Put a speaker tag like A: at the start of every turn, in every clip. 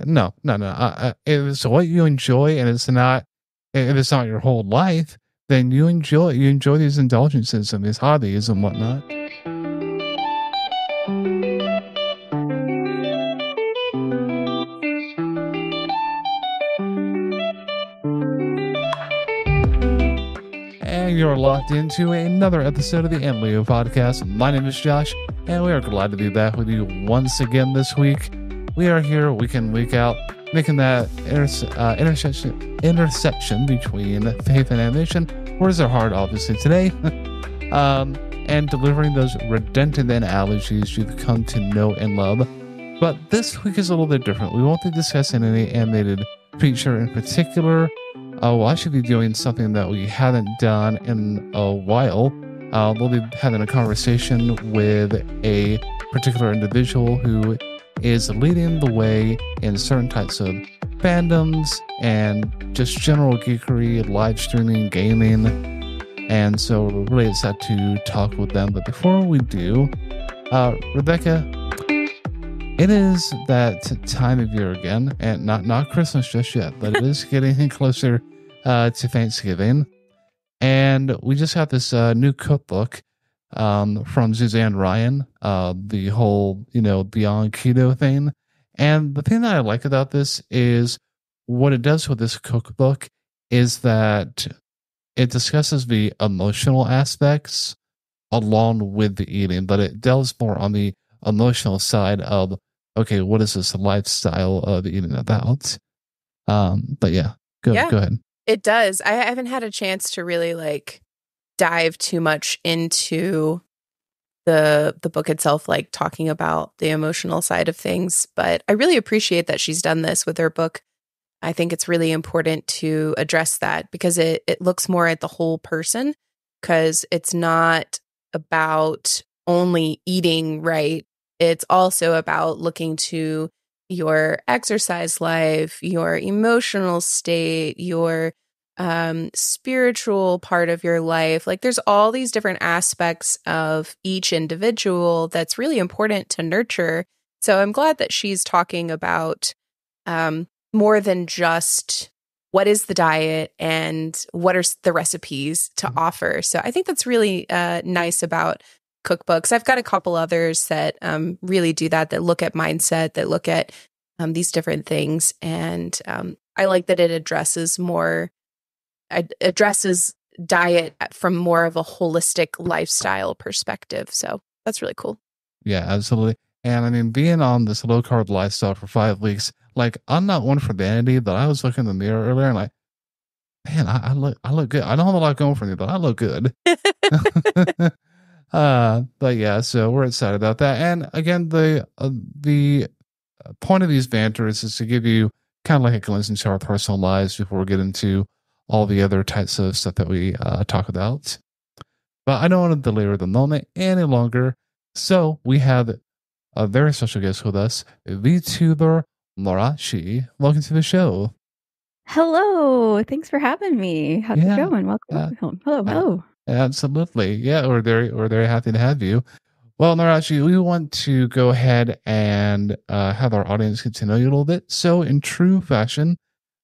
A: no. If it's what you enjoy, and if it's not your whole life, then you enjoy these indulgences and these hobbies and whatnot. And you're locked into another episode of the Enleo podcast. My name is Josh, and we are glad to be back with you once again this week. We are here week in, week out, making that intersection between faith and animation. Words are hard, obviously, today. And delivering those redundant analogies you've come to know and love. But this week is a little bit different. We won't be discussing any animated feature in particular. We'll actually be doing something that we haven't done in a while. We'll be having a conversation with a particular individual who is leading the way in certain types of fandoms and just general geekery, live streaming, gaming. And so we're really excited to talk with them. But before we do, Rebecca, it is that time of year again, and not Christmas just yet, but it is getting closer to Thanksgiving. And we just have this new cookbook from Suzanne Ryan, the whole, Beyond Keto thing. And the thing that I like about this is what it does with this cookbook is that it discusses the emotional aspects along with the eating, but it delves more on the emotional side of, okay, what is this lifestyle of eating about? But yeah, go ahead.
B: It does. I haven't had a chance to really dive too much into the book itself, talking about the emotional side of things. But I really appreciate that she's done this with her book. I think it's really important to address that because it looks more at the whole person, because it's not about only eating right. It's also about looking to your exercise life, your emotional state, your spiritual part of your life. There's all these different aspects of each individual that's really important to nurture. So I'm glad that she's talking about more than just what is the diet and what are the recipes to offer. So I think that's really nice about cookbooks. I've got a couple others that really do that look at mindset, that look at these different things. And I like that it addresses diet from more of a holistic lifestyle perspective. So that's really cool.
A: Yeah, absolutely. And I mean, being on this low carb lifestyle for 5 weeks, I'm not one for vanity, but I was looking in the mirror earlier and man, I look good. I don't have a lot going for me, but I look good. But yeah, so we're excited about that. And again, the point of these banters is to give you kind of a glimpse into our personal lives before we get into all the other types of stuff that we talk about. But I don't want to delay the moment any longer. So we have a very special guest with us, Vtuber Morrachi. Welcome to the show.
C: Hello. Thanks for having me. How's it going? Welcome. Hello.
A: Absolutely. Yeah, we're very happy to have you. Well, Mirachi, we want to go ahead and have our audience get to know you a little bit. So in true fashion,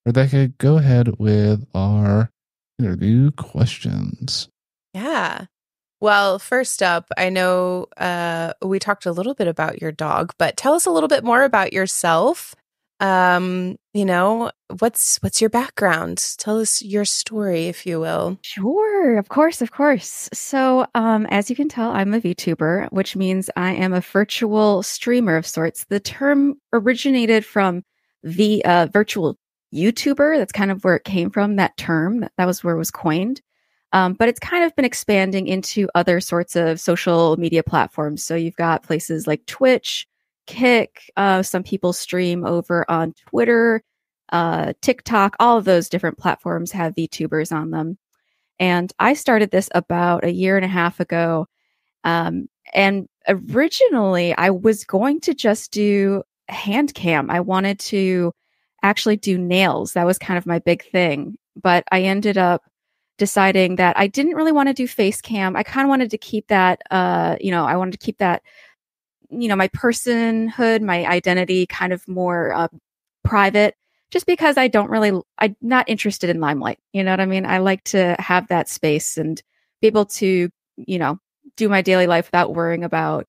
A: Rebecca, go ahead with our interview questions.
B: Yeah. Well, first up, I know we talked a little bit about your dog, but tell us a little bit more about yourself. What's your background? Tell us your story, if you will.
C: Sure, of course. So, as you can tell, I'm a VTuber, which means I am a virtual streamer of sorts. The term originated from the virtual YouTuber. That's kind of where it came from, that term. That was where it was coined. But it's kind of been expanding into other sorts of social media platforms. So you've got places like Twitch, Kick, some people stream over on Twitter, TikTok, all of those different platforms have VTubers on them. And I started this about 1.5 years ago. And originally I was going to just do hand cam. I wanted to actually do nails. That was kind of my big thing. But I ended up deciding that I didn't really want to do face cam. I kind of wanted to keep that, I wanted to keep that, my personhood, my identity kind of more private, just because I'm not interested in limelight. You know what I mean? I like to have that space and be able to, do my daily life without worrying about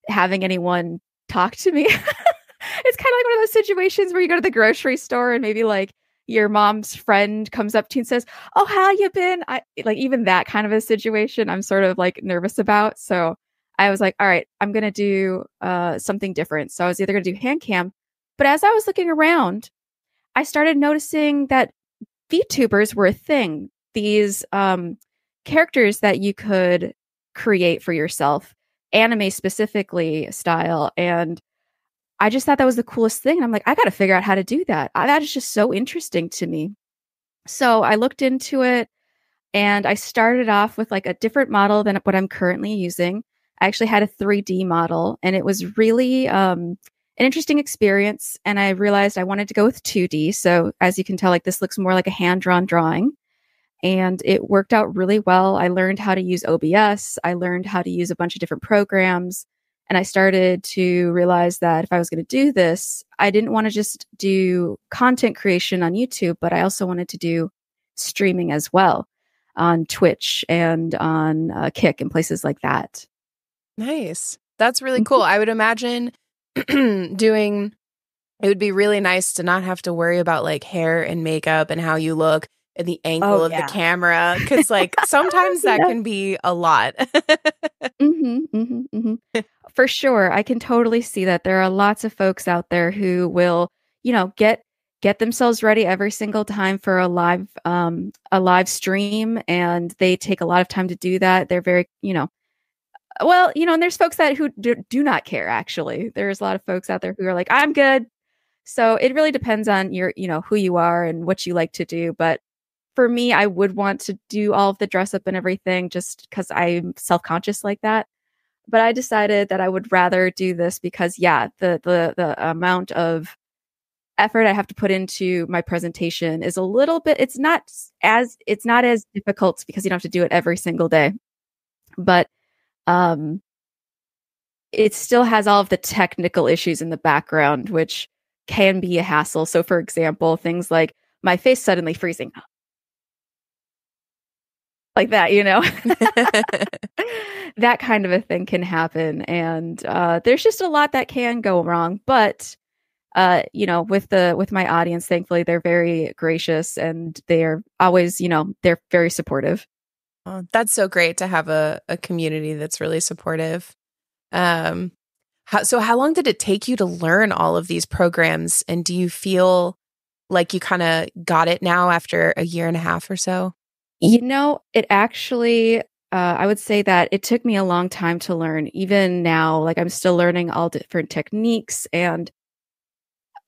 C: having anyone talk to me. It's kind of like one of those situations where you go to the grocery store and maybe like your mom's friend comes up to you and says, "Oh, how you been?" Like even that kind of a situation I'm sort of like nervous about. So I was like, all right, I'm going to do something different. So I was either going to do hand cam, but as I was looking around, I started noticing that VTubers were a thing. These characters that you could create for yourself, anime specifically style. And I just thought that was the coolest thing. And I'm like, I got to figure out how to do that. That is just so interesting to me. So I looked into it and I started off with like a different model than what I'm currently using. I actually had a 3D model and it was really an interesting experience. And I realized I wanted to go with 2D. So as you can tell, like this looks more like a hand-drawn drawing. And it worked out really well. I learned how to use OBS. I learned how to use a bunch of different programs. And I started to realize that if I was going to do this, I didn't want to just do content creation on YouTube, but I also wanted to do streaming as well on Twitch and on Kick and places like that.
B: Nice. That's really cool. I would imagine it would be really nice to not have to worry about like hair and makeup and how you look and the angle of the camera. Cause like sometimes that can be a lot.
C: For sure. I can totally see that. There are lots of folks out there who will, get themselves ready every single time for a live stream. And they take a lot of time to do that. They're very, and there's folks who do not care, actually. There's a lot of folks out there who are like, I'm good. So it really depends on your, who you are and what you like to do. But for me, I would want to do all of the dress up and everything just because I'm self-conscious like that. But I decided that I would rather do this because, the amount of effort I have to put into my presentation is a little bit, it's not as difficult because you don't have to do it every single day. But it still has all of the technical issues in the background, which can be a hassle. So for example, things like my face suddenly freezing. Like that, that kind of a thing can happen. And there's just a lot that can go wrong. But, with my audience, thankfully, they're very gracious and they're always, they're very supportive.
B: Oh, that's so great to have a community that's really supportive. How long did it take you to learn all of these programs? And do you feel like you kind of got it now after a year and a half or so?
C: It actually, I would say that it took me a long time to learn. Even now, like I'm still learning all different techniques. And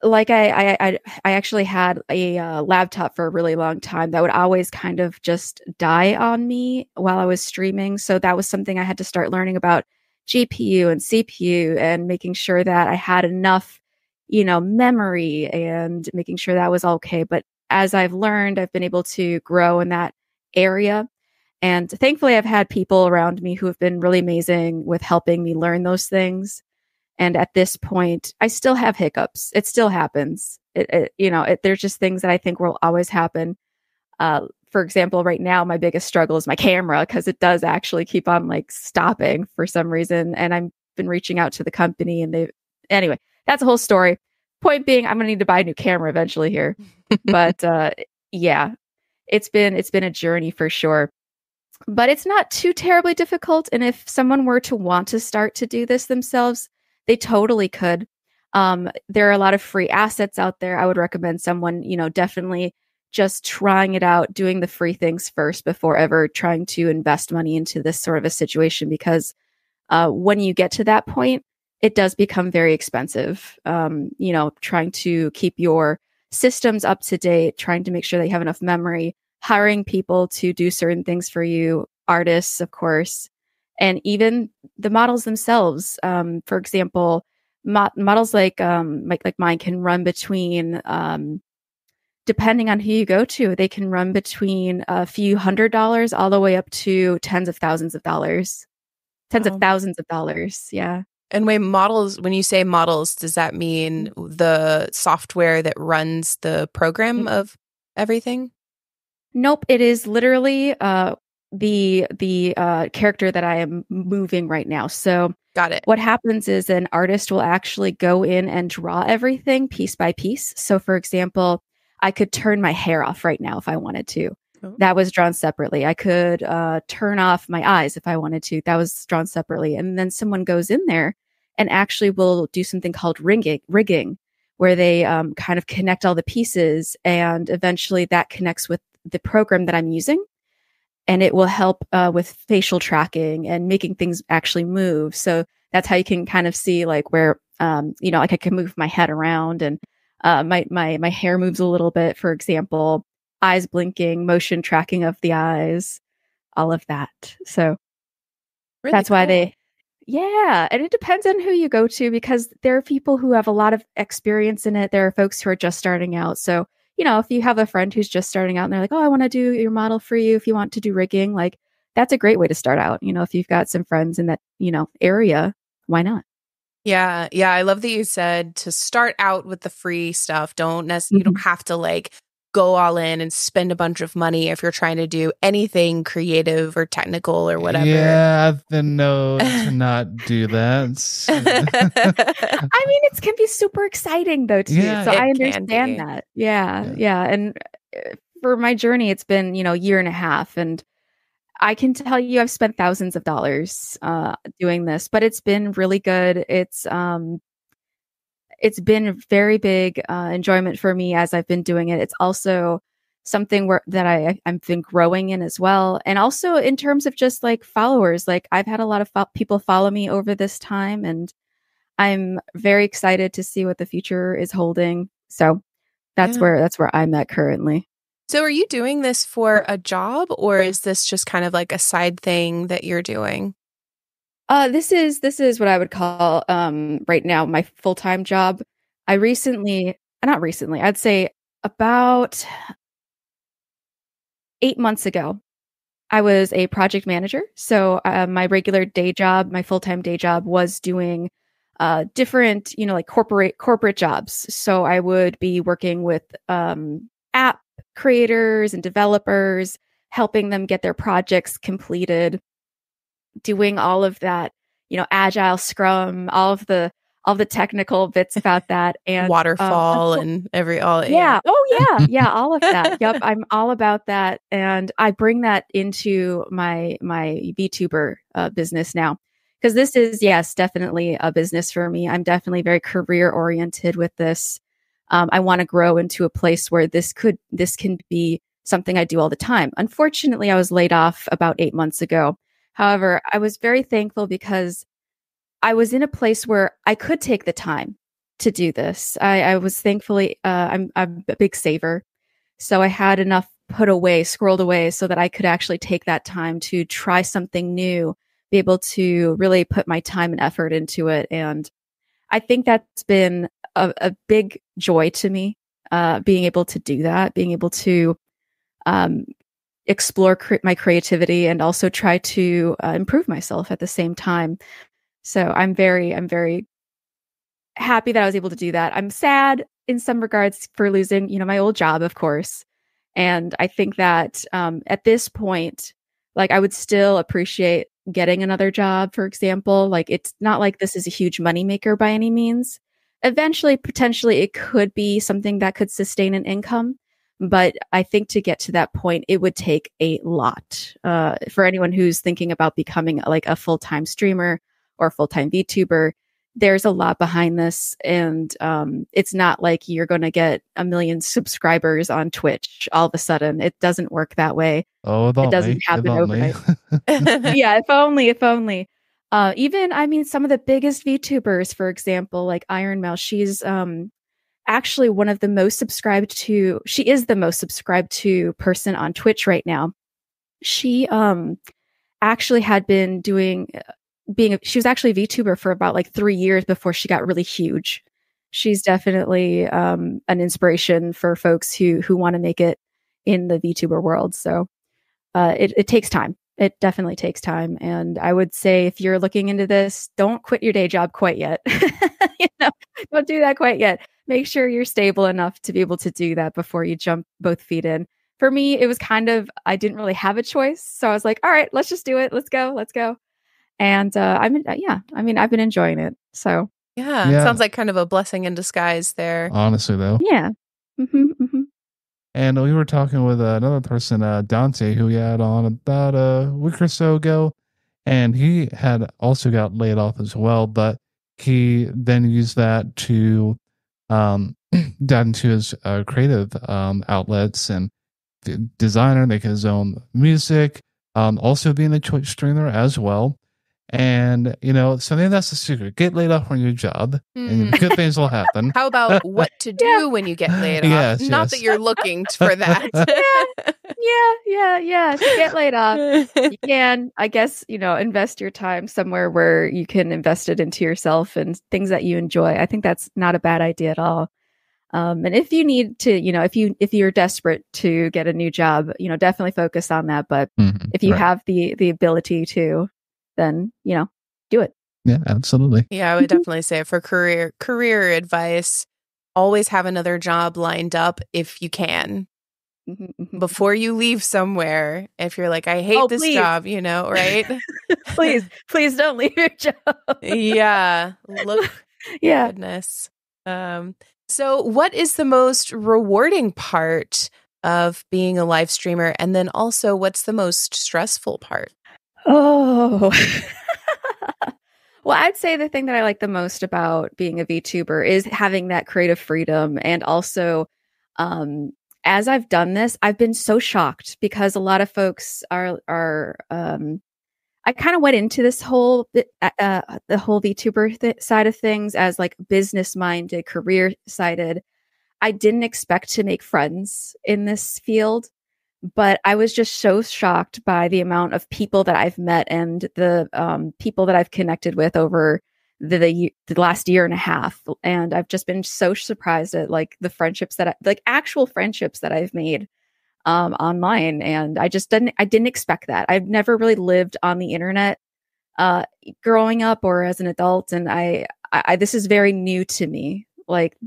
C: like I actually had a laptop for a really long time that would always kind of just die on me while I was streaming. So that was something I had to start learning about GPU and CPU and making sure that I had enough, memory and making sure that was okay. But as I've learned, I've been able to grow in that area. And thankfully, I've had people around me who have been really amazing with helping me learn those things. And at this point, I still have hiccups. It still happens. There's just things that I think will always happen. For example, right now, my biggest struggle is my camera because it does actually keep on like stopping for some reason. And I've been reaching out to the company and anyway, that's a whole story. Point being, I'm going to need to buy a new camera eventually here. But it's been a journey for sure, but it's not too terribly difficult. And if someone were to want to start to do this themselves, they totally could. There are a lot of free assets out there. I would recommend someone, definitely just trying it out, doing the free things first before ever trying to invest money into this sort of a situation. Because when you get to that point, it does become very expensive. Trying to keep your systems up to date, trying to make sure that you have enough memory, hiring people to do certain things for you, artists, of course, and even the models themselves. For example, models like mine can run between, depending on who you go to, they can run between a few $100s all the way up to tens of thousands of dollars. Yeah.
B: And when you say models, does that mean the software that runs the program of everything?
C: Nope, it is literally the character that I am moving right now. So
B: Got it.
C: what happens is an artist will actually go in and draw everything piece by piece. So for example, I could turn my hair off right now if I wanted to.
B: Oh.
C: That was drawn separately. I could turn off my eyes if I wanted to. That was drawn separately. And then someone goes in there and actually will do something called rigging, where they kind of connect all the pieces, and eventually that connects with the program that I'm using, and it will help with facial tracking and making things actually move. So that's how you can kind of see like where, like I can move my head around, and my hair moves a little bit, for example, eyes blinking, motion tracking of the eyes, all of that. So
B: Really
C: that's why
B: cool.
C: yeah. And it depends on who you go to, because there are people who have a lot of experience in it. There are folks who are just starting out. So, if you have a friend who's just starting out and they're like, oh, I want to do your model for you, if you want to do rigging, like that's a great way to start out. If you've got some friends in that, area, why not?
B: Yeah. Yeah. I love that you said to start out with the free stuff. You don't have to like go all in and spend a bunch of money if you're trying to do anything creative or technical or whatever.
A: Yeah, I've been known to not do that.
C: I mean, it can be super exciting though, too.
A: Yeah,
C: so
B: it
C: I
B: can
C: understand
B: be.
C: that. Yeah. And for my journey, it's been, a year and a half. And I can tell you I've spent thousands of dollars doing this, but it's been really good. It's been very big enjoyment for me as I've been doing it. It's also something that I've been growing in as well. And also in terms of just like followers, like I've had a lot of people follow me over this time, and I'm very excited to see what the future is holding. So that's where I'm at currently.
B: So are you doing this for a job, or is this just kind of like a side thing that you're doing?
C: This is what I would call right now my full-time job. I'd say about 8 months ago, I was a project manager. So my regular day job, my full-time day job, was doing different, like corporate jobs. So I would be working with app creators and developers, helping them get their projects completed, doing all of that, agile, scrum, all the technical bits about that, and
B: Waterfall and
C: yeah. Oh yeah, all of that. Yep, I'm all about that, and I bring that into my VTuber business now, because this is, yes, definitely a business for me. I'm definitely very career oriented with this. I want to grow into a place where this can be something I do all the time. Unfortunately, I was laid off about 8 months ago. However, I was very thankful because I was in a place where I could take the time to do this. I was thankfully, I'm a big saver. So I had enough squirreled away so that I could actually take that time to try something new, be able to really put my time and effort into it. And I think that's been a big joy to me, being able to do that, being able to explore my creativity and also try to improve myself at the same time. So I'm very happy that I was able to do that. I'm sad in some regards for losing, my old job, of course. And I think that at this point, like I would still appreciate getting another job, for example. Like it's not like this is a huge moneymaker by any means. Eventually, potentially, it could be something that could sustain an income. But I think to get to that point, it would take a lot. For anyone who's thinking about becoming like a full-time streamer or full-time VTuber, there's a lot behind this. And it's not like you're going to get 1 million subscribers on Twitch all of a sudden. It doesn't work that way.
A: Oh,
C: it doesn't happen overnight. Yeah, if only. Even, I mean, some of the biggest VTubers, for example, like Iron Mouse, she's actually one of the most subscribed to, she is the most subscribed to person on Twitch right now. She actually had been she was actually a VTuber for about like 3 years before she got really huge. She's definitely an inspiration for folks who want to make it in the VTuber world. So it takes time. It definitely takes time. And I would say if you're looking into this, don't quit your day job quite yet. Don't do that quite yet. Make sure you're stable enough to be able to do that before you jump both feet in. For me, it was kind of, I didn't really have a choice. So I was like, all right, let's just do it. Let's go. And I've been enjoying it. So
B: yeah, it sounds like kind of a blessing in disguise there.
A: Honestly, though.
C: yeah.
A: And we were talking with another person, Dante, who we had on about a week or so ago. And he had also got laid off as well, but he then used that to dive into his creative outlets and designer, making his own music, also being a Twitch streamer as well. And, something that's the secret. Get laid off on your job, and good things will happen.
B: How about what to do when you get laid off? Not that you're looking for that.
C: Yeah. If you get laid off, you can, I guess, invest your time somewhere where you can invest it into yourself and things that you enjoy. I think that's not a bad idea at all. And if you need to, if you're desperate to get a new job, definitely focus on that. But if you have the ability to, then, do it.
A: Yeah, absolutely.
B: Yeah, I would definitely say for career advice, always have another job lined up if you can. Before you leave somewhere, if you're like, I hate this job, right?
C: please don't leave your job.
B: Yeah. Goodness. So what is the most rewarding part of being a live streamer? And then also, what's the most stressful part?
C: Oh, well, I'd say the thing that I like the most about being a VTuber is having that creative freedom. And also, as I've done this, I've been so shocked because a lot of folks are I kind of went into this whole, the whole VTuber side of things as like business minded, career sided. I didn't expect to make friends in this field. But I was just so shocked by the amount of people that I've met and the people that I've connected with over the last year and a half. And I've just been so surprised at like the friendships actual friendships that I've made online. And I didn't expect that. I've never really lived on the internet growing up or as an adult. And I this is very new to me, like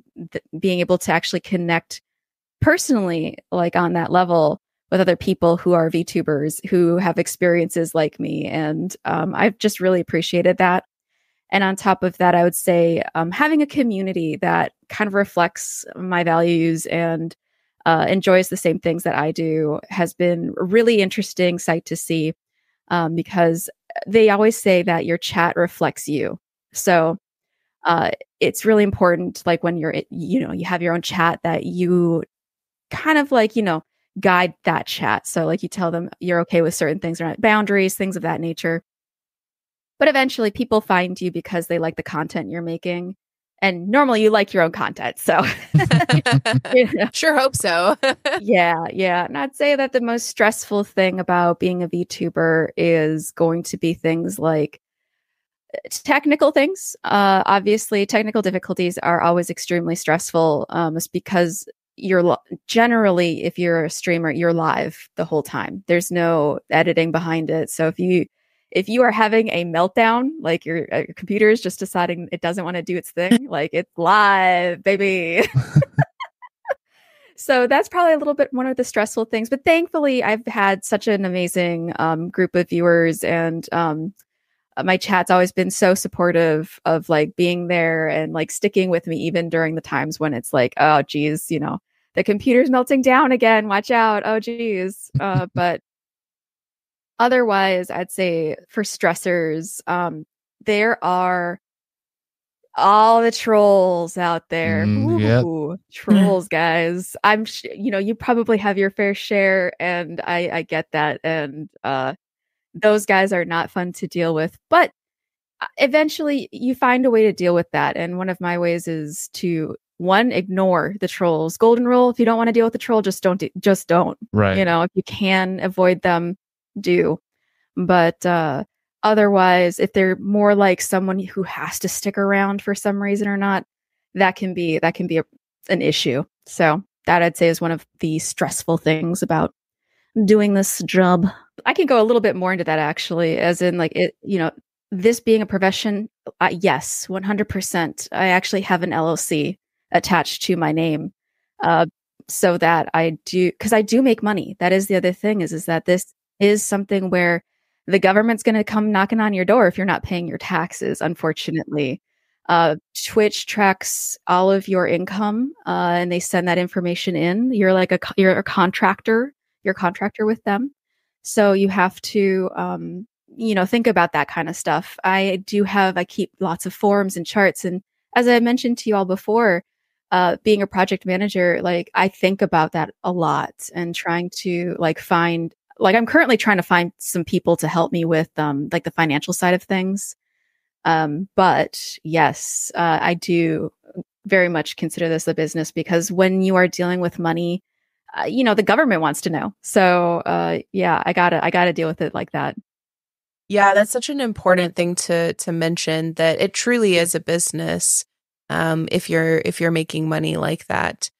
C: being able to actually connect personally, like on that level, with other people who are VTubers who have experiences like me. And I've just really appreciated that. And on top of that, I would say having a community that kind of reflects my values and enjoys the same things that I do has been a really interesting sight to see because they always say that your chat reflects you. So it's really important, like when you're, you have your own chat, that you kind of like, guide that chat. So like you tell them you're okay with certain things around boundaries, things of that nature. But eventually people find you because they like the content you're making. And normally you like your own content. So
B: sure hope so.
C: Yeah. And I'd say that the most stressful thing about being a VTuber is going to be things like technical things. Obviously technical difficulties are always extremely stressful. It's because generally, if you're a streamer, you're live the whole time. There's no editing behind it. So if you are having a meltdown, like your computer is just deciding it doesn't want to do its thing, like it's live, baby. So that's probably a little bit one of the stressful things. But thankfully, I've had such an amazing group of viewers, and my chat's always been so supportive of like being there and like sticking with me even during the times when it's like, oh geez, the computer's melting down again, watch out, oh geez. But otherwise, I'd say for stressors, there are all the trolls out there. Ooh, trolls, guys. You probably have your fair share, and I get that. And those guys are not fun to deal with, but eventually you find a way to deal with that. And one of my ways is to ignore the trolls. Golden rule: if you don't want to deal with the troll, just don't.
A: Right.
C: If you can avoid them, do. But otherwise, if they're more like someone who has to stick around for some reason or not, that can be an issue. So that I'd say is one of the stressful things about doing this job. I can go a little bit more into that actually, as in like it, this being a profession. Yes, 100%. I actually have an LLC attached to my name, so that because I do make money. That is the other thing is that this is something where the government's going to come knocking on your door if you're not paying your taxes, unfortunately. Twitch tracks all of your income, and they send that information in. You're you're a contractor. You're a contractor with them. So you have to, think about that kind of stuff. I keep lots of forums and charts. And as I mentioned to you all before, being a project manager, like I think about that a lot and trying to I'm currently trying to find some people to help me with, like the financial side of things. But yes, I do very much consider this a business because when you are dealing with money, the government wants to know. So, yeah, I gotta deal with it like that.
B: Yeah, that's such an important thing to mention, that it truly is a business. If you're making money like that,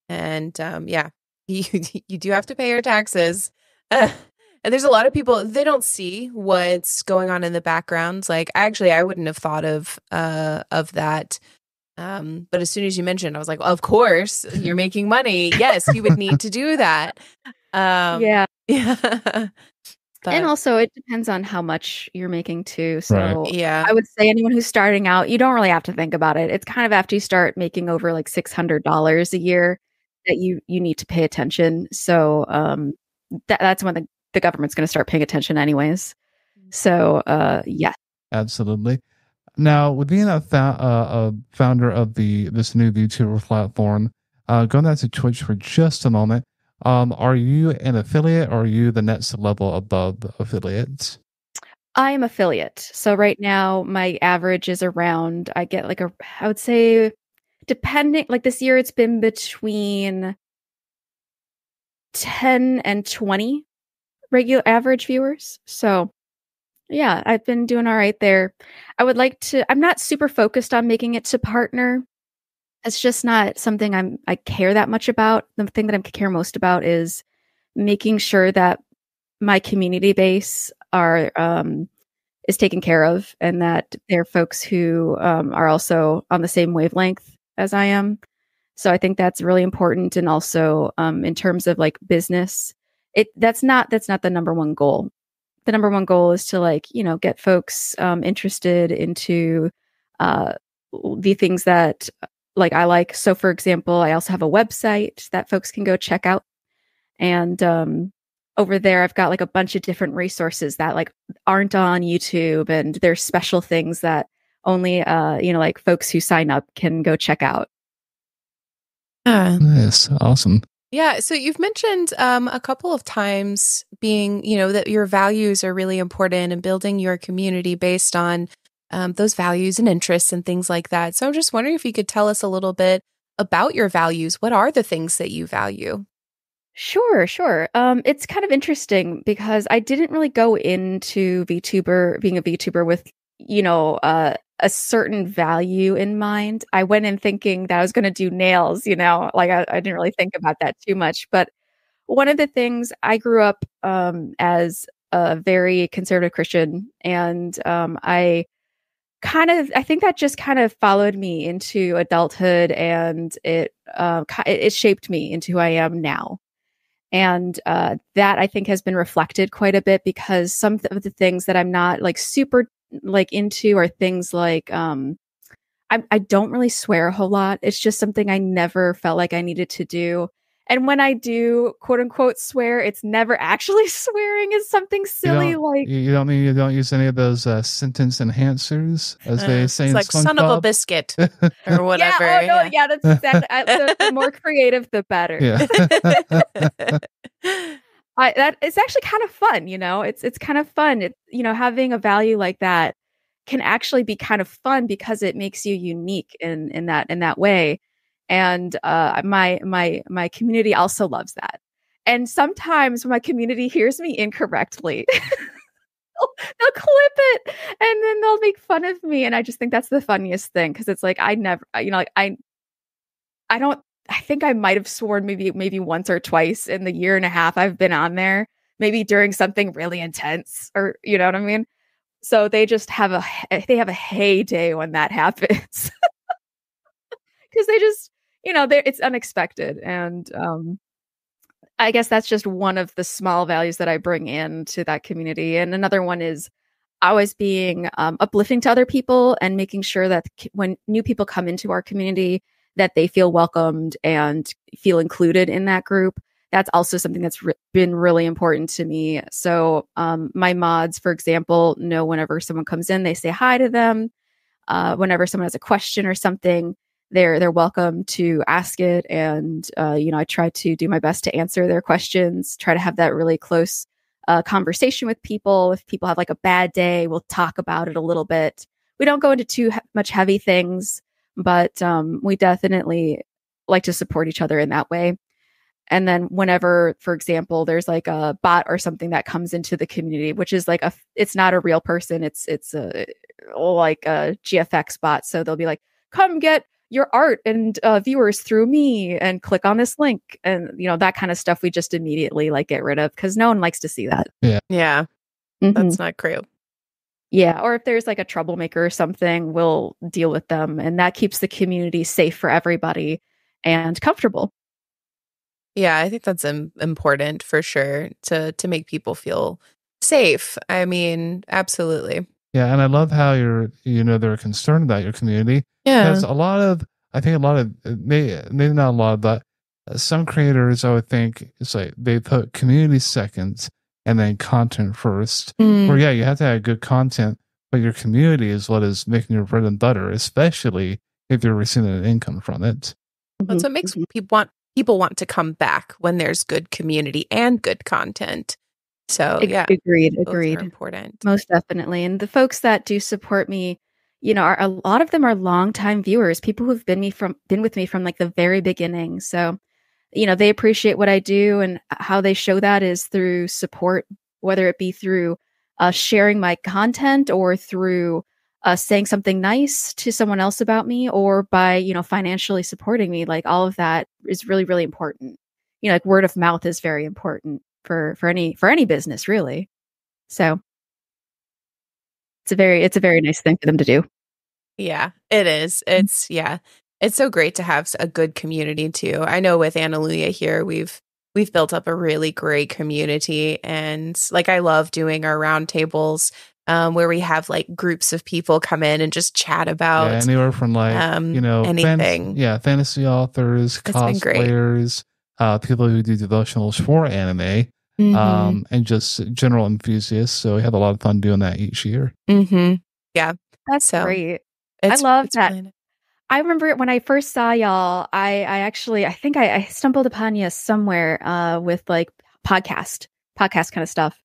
B: and yeah, you do have to pay your taxes. And there's a lot of people, they don't see what's going on in the background. Like I wouldn't have thought of that. But as soon as you mentioned, I was like, well, of course, you're making money. Yes, you would need to do that.
C: Yeah.
B: Yeah.
C: And also it depends on how much you're making too. So
A: Right.
B: Yeah.
C: I would say anyone who's starting out, you don't really have to think about it. It's kind of after you start making over like $600 a year that you need to pay attention. So that's when the government's going to start paying attention anyways. So yeah.
A: Absolutely. Now, with being a founder of this new VTuber platform, going back to Twitch for just a moment, are you an affiliate or are you the next level above affiliates?
C: I am affiliate. So right now my average is around, I get like I would say, depending, like this year it's been between 10 and 20 regular average viewers. So yeah, I've been doing all right there. I'm not super focused on making it to partner. It's just not something I care that much about. The thing that I care most about is making sure that my community base is taken care of, and that they're folks who are also on the same wavelength as I am. So I think that's really important. And also in terms of like business, that's not the number one goal. The number one goal is to get folks interested into the things that I like. So for example, I also have a website that folks can go check out. And over there, I've got like a bunch of different resources that like aren't on YouTube, and there's special things that only like folks who sign up can go check out.
A: Yes, awesome.
B: Yeah, so you've mentioned a couple of times being, that your values are really important and building your community based on those values and interests and things like that. So I'm just wondering if you could tell us a little bit about your values. What are the things that you value?
C: Sure. It's kind of interesting because I didn't really go into being a VTuber with, a certain value in mind. I went in thinking that I was going to do nails, I didn't really think about that too much. But one of the things, I grew up as a very conservative Christian, and I think that just kind of followed me into adulthood, and it shaped me into who I am now. And that I think has been reflected quite a bit, because some of the things that I'm not like super like into are things like I don't really swear a whole lot. It's just something I never felt like I needed to do. And when I do quote unquote swear, it's never actually swearing. It's something silly
A: you don't use any of those sentence enhancers, as they say.
B: It's
A: in
B: like
A: SpongeBob.
B: Son of a biscuit or whatever.
C: That's exactly. The more creative, the better.
A: Yeah.
C: That it's actually kind of fun, It's kind of fun. Having a value like that can actually be kind of fun because it makes you unique in that way. And my community also loves that. And sometimes when my community hears me incorrectly, they'll clip it and then they'll make fun of me. And I just think that's the funniest thing, because it's like I never, I don't I think I might have sworn maybe once or twice in the year and a half I've been on there, maybe during something really intense, or you know what I mean? So they just have a heyday when that happens. Because they just, it's unexpected. And I guess that's just one of the small values that I bring into that community. And another one is always being uplifting to other people and making sure that when new people come into our community, that they feel welcomed and feel included in that group. That's also something that's been really important to me. So my mods, for example, know whenever someone comes in, they say hi to them. Whenever someone has a question or something, they're welcome to ask it. And, I try to do my best to answer their questions, try to have that really close conversation with people. If people have like a bad day, we'll talk about it a little bit. We don't go into too much heavy things, but we definitely like to support each other in that way. And then whenever, for example, there's like a bot or something that comes into the community, which is like it's not a real person. It's like a GFX bot. So they'll be like, come get your art and viewers through me and click on this link. And, that kind of stuff we just immediately like get rid of because no one likes to see that.
B: Yeah. That's not great.
C: Yeah. Or if there's like a troublemaker or something, we'll deal with them. And that keeps the community safe for everybody and comfortable.
B: Yeah, I think that's important for sure to make people feel safe. I mean, absolutely.
A: Yeah, and I love how they're concerned about your community.
B: Yeah.
A: There's maybe not a lot, but some creators, I would think, it's like they put community second and then content first. Where, yeah, you have to have good content, but your community is what is making your bread and butter, especially if you're receiving an income from it.
B: That's what makes people want to come back when there's good community and good content. So yeah,
C: agreed.
B: Important,
C: most definitely. And the folks that do support me, a lot of them are longtime viewers, people who've been with me from like the very beginning. So, they appreciate what I do, and how they show that is through support, whether it be through sharing my content or through saying something nice to someone else about me, or by, financially supporting me. Like all of that is really, really important. Like word of mouth is very important for any business, really. So it's a very nice thing for them to do.
B: Yeah, it is. It's so great to have a good community too. I know with Analuia here, we've built up a really great community, and like I love doing our roundtables where we have like groups of people come in and just chat about
A: anywhere from like
B: anything.
A: Fantasy authors, cosplayers, people who do devotionals for anime, and just general enthusiasts. So we have a lot of fun doing that each year.
B: Yeah,
C: that's great. I love that.
B: Really nice.
C: I remember when I first saw y'all, I think I stumbled upon you somewhere with like podcast kind of stuff.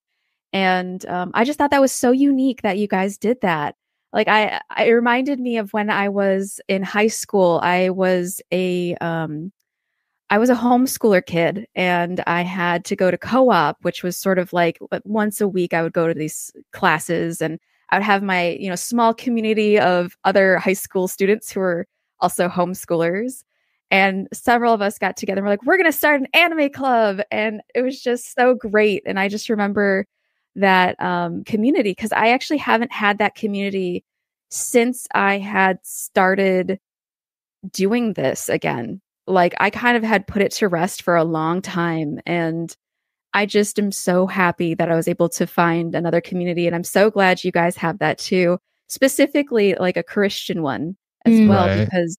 C: And I just thought that was so unique that you guys did that. Like it reminded me of when I was in high school. I was a homeschooler kid, and I had to go to co-op, which was sort of like once a week I would go to these classes, and I would have my, small community of other high school students who were also homeschoolers. And several of us got together. We're like, we're going to start an anime club. And it was just so great. And I just remember that community, because I actually haven't had that community since I had started doing this again. Like I kind of had put it to rest for a long time. And I just am so happy that I was able to find another community. And I'm so glad you guys have that too, specifically like a Christian one as well,
A: right.
C: Because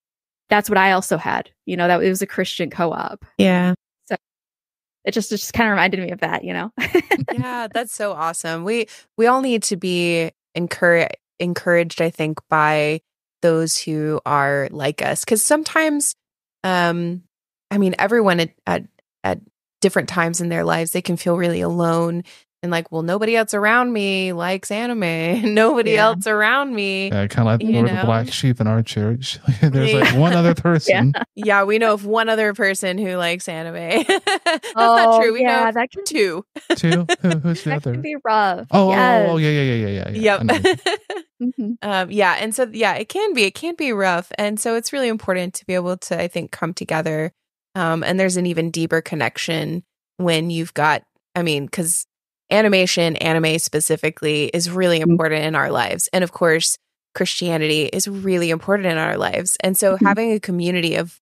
C: that's what I also had, that it was a Christian co-op.
B: Yeah.
C: So it just kind of reminded me of that,
B: Yeah, that's so awesome. We all need to be encouraged, I think, by those who are like us. Because sometimes, everyone at different times in their lives, they can feel really alone and like, well, nobody else around me likes anime. Nobody else around me.
A: Yeah, kind of like we're the black sheep in our church. There's like one other person.
B: Yeah, we know of one other person who likes anime. That's not true. We know of two.
A: Two? Who's the other?
C: That can be rough.
A: Oh,
C: yes.
A: Yeah.
B: Yep. And so, it can be rough. And so it's really important to be able to, I think, come together And there's an even deeper connection when you've got, I mean, because anime specifically, is really important in our lives. And of course, Christianity is really important in our lives. And so having a community of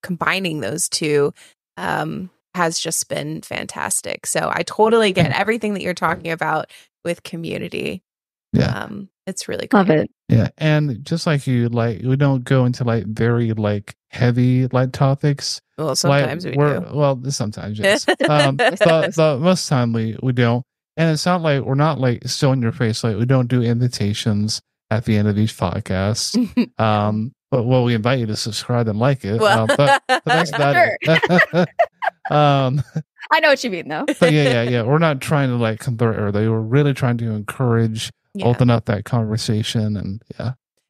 B: combining those two has just been fantastic. So I totally get everything that you're talking about with community.
A: Yeah.
B: It's really great.
C: Love it.
A: Yeah. And just like you, like, we don't go into like very like heavy like topics.
B: Well, sometimes
A: like,
B: we do.
A: Well, sometimes, yes. But most time we don't. And it's not like we're not like still in your face. Like, we don't do invitations at the end of each podcast. But well, we invite you to subscribe and like it.
B: Well,
A: but that's about it.
C: I know what you mean, though.
A: But yeah. We're not trying to like convert everybody. We're really trying to encourage, open up that conversation, and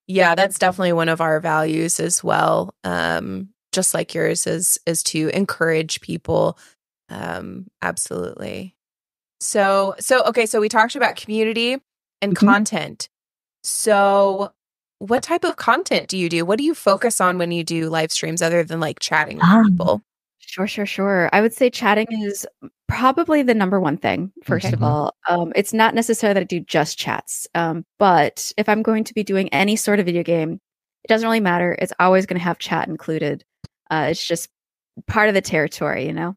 B: yeah, that's definitely one of our values as well. Just like yours is to encourage people. Absolutely. So okay. So we talked about community and content. So what type of content do you do? What do you focus on when you do live streams other than like chatting with people?
C: Sure. I would say chatting is probably the number one thing, first of all. It's not necessarily that I do just chats. But if I'm going to be doing any sort of video game, it doesn't really matter. It's always going to have chat included. It's just part of the territory, you know?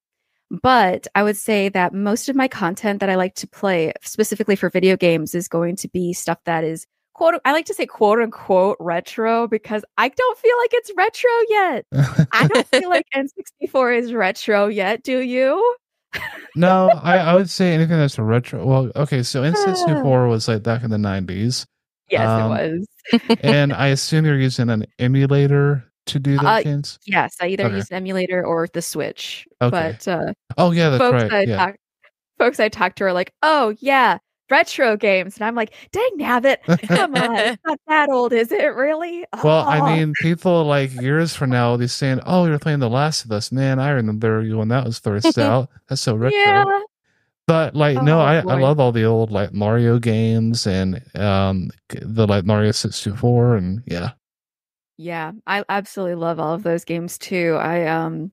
C: But I would say that most of my content that I like to play, specifically for video games, is going to be stuff that is I like to say quote unquote retro, because I don't feel like it's retro yet. I don't feel like N64 is retro yet. Do you?
A: No, I would say anything that's a retro. Well, okay, so N64 was like back in the 90s.
C: Yes, it was.
A: And I assume you're using an emulator to do those games?
C: Yes, I either use an emulator or the Switch.
A: Okay.
C: But
A: oh yeah, that's right.
C: Folks I talk to are like, oh yeah, retro games. And I'm like, dang nabbit, come on, it's not that old, is it really?
A: Well, I mean, people like years from now will be saying, oh, you're playing The Last of Us. Man, I remember you when that was first out. That's so retro.
C: Yeah.
A: But like, no, I love all the old like Mario games and the like Mario 64 and
C: Yeah, I absolutely love all of those games too. I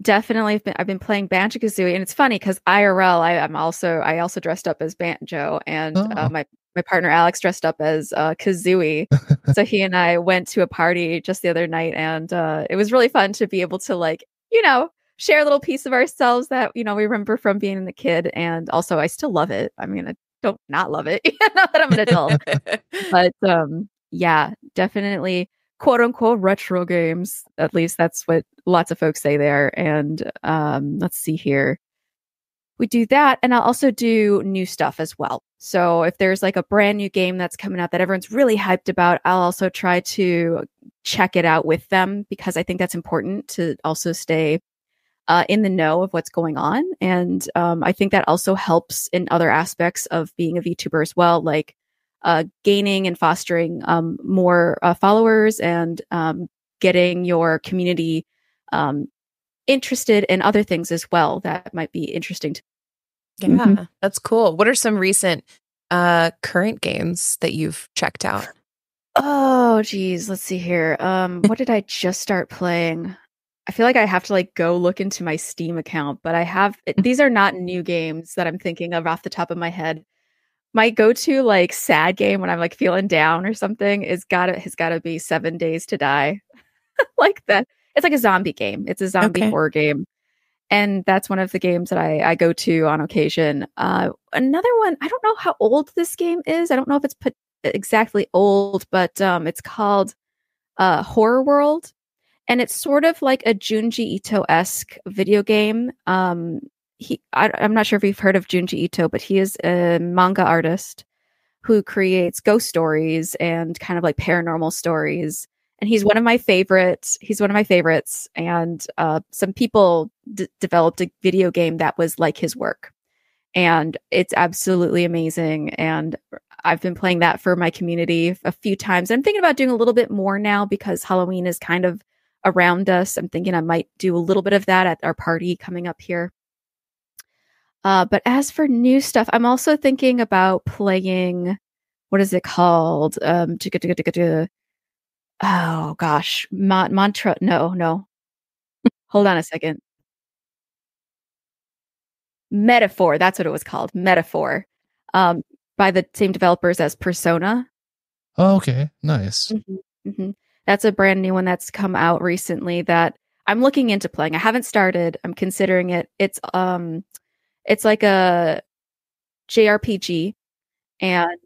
C: definitely I've been playing Banjo-Kazooie, and it's funny because IRL I also dressed up as Banjo, and my partner Alex dressed up as Kazooie. So he and I went to a party just the other night, and it was really fun to be able to, like, you know, share a little piece of ourselves that, you know, we remember from being a kid. And also I still love it. I mean, I don't not love it now that I'm an adult. But yeah, definitely quote unquote retro games. At least that's what lots of folks say there. And let's see here. We do that, and I'll also do new stuff as well. So if there's like a brand new game that's coming out that everyone's really hyped about, I'll also try to check it out with them, because I think that's important to also stay in the know of what's going on. And I think that also helps in other aspects of being a VTuber as well, like gaining and fostering more followers, and getting your community interested in other things as well that might be interesting to.
B: Yeah, that's cool. What are some recent current games that you've checked out?
C: Oh geez, let's see here. What did I just start playing? I feel like I have to like go look into my Steam account, but these are not new games that I'm thinking of off the top of my head. My go-to like sad game when I'm like feeling down or something has gotta be 7 Days to Die. Like that. It's like a zombie game. It's a zombie horror game. And that's one of the games that I go to on occasion. Another one, I don't know how old this game is. I don't know if it's exactly old, but it's called Horror World. And it's sort of like a Junji Ito-esque video game. I'm not sure if you've heard of Junji Ito, but he is a manga artist who creates ghost stories and kind of like paranormal stories. And he's one of my favorites. And some people developed a video game that was like his work. And it's absolutely amazing. And I've been playing that for my community a few times. I'm thinking about doing a little bit more now because Halloween is kind of around us. I'm thinking I might do a little bit of that at our party coming up here. But as for new stuff, I'm also thinking about playing, what is it called? Oh gosh, no. Hold on a second. Metaphor, that's what it was called. Metaphor. By the same developers as Persona.
A: Oh, okay. Nice.
C: That's a brand new one that's come out recently that I'm looking into playing. I haven't started. I'm considering it. It's like a JRPG, and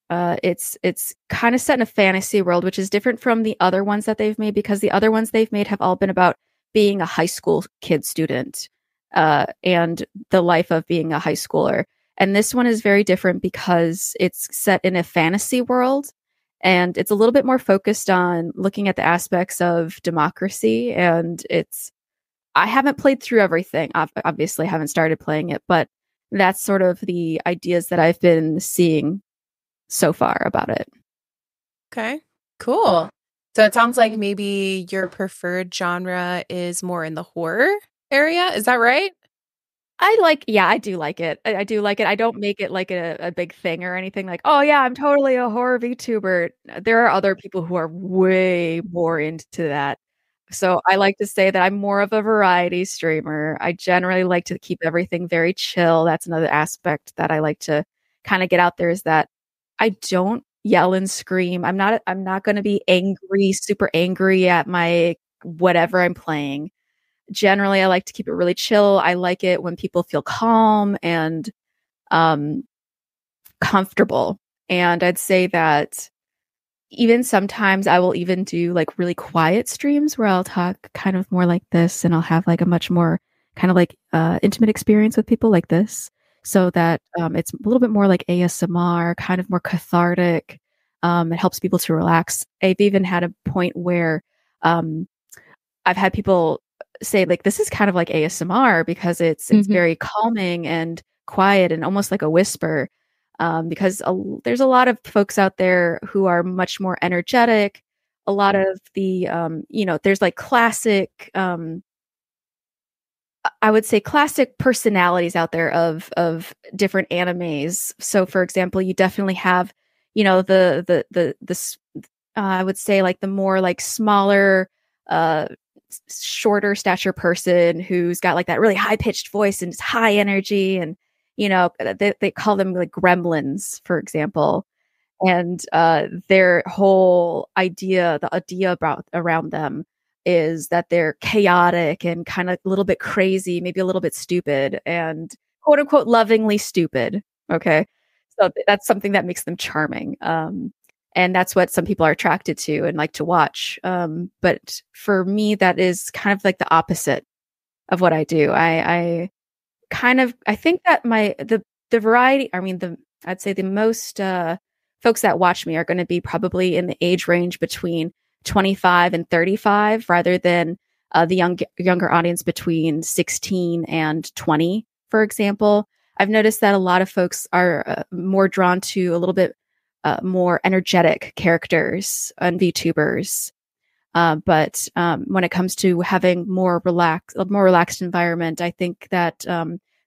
C: it's kind of set in a fantasy world, which is different from the other ones that they've made, because the other ones they've made have all been about being a high school kid student and the life of being a high schooler. And this one is very different because it's set in a fantasy world, and it's a little bit more focused on looking at the aspects of democracy. And I haven't played through everything. Obviously, I haven't started playing it, but that's sort of the ideas that I've been seeing so far about it.
B: Okay, cool. So it sounds like maybe your preferred genre is more in the horror area. Is that right?
C: I do like it. I do like it. I don't make it like a big thing or anything like, oh yeah, I'm totally a horror VTuber. There are other people who are way more into that. So I like to say that I'm more of a variety streamer. I generally like to keep everything very chill. That's another aspect that I like to kind of get out there, is that I don't yell and scream. I'm not going to be angry, super angry at my whatever I'm playing. Generally, I like to keep it really chill. I like it when people feel calm and comfortable. And I'd say that even sometimes I will even do like really quiet streams where I'll talk kind of more like this, and I'll have like a much more kind of like intimate experience with people like this, so that it's a little bit more like ASMR, kind of more cathartic. It helps people to relax. I've even had a point where I've had people say like, this is kind of like ASMR because it's very calming and quiet and almost like a whisper. Because there's a lot of folks out there who are much more energetic. A lot of the, there's like classic, I would say classic personalities out there of different animes. So, for example, you definitely have, I would say like the more like smaller, shorter stature person who's got like that really high pitched voice and high energy, and they call them like gremlins, for example. And their whole idea, the idea around them is that they're chaotic and kind of a little bit crazy, maybe a little bit stupid, and quote unquote lovingly stupid. Okay. So that's something that makes them charming. And that's what some people are attracted to and like to watch. But for me, that is kind of like the opposite of what I do. I think that the variety, I'd say the most folks that watch me are going to be probably in the age range between 25 and 35, rather than the younger audience between 16 and 20, for example. I've noticed that a lot of folks are more drawn to a little bit more energetic characters and VTubers. But when it comes to having a more relaxed environment, I think that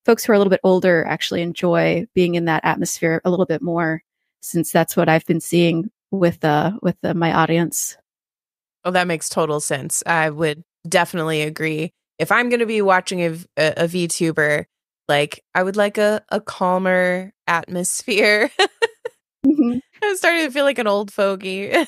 C: folks who are a little bit older actually enjoy being in that atmosphere a little bit more, since that's what I've been seeing with my audience.
B: Oh, that makes total sense. I would definitely agree. If I'm going to be watching a VTuber, like I would like a calmer atmosphere. I'm starting to feel like an old fogey.
C: No,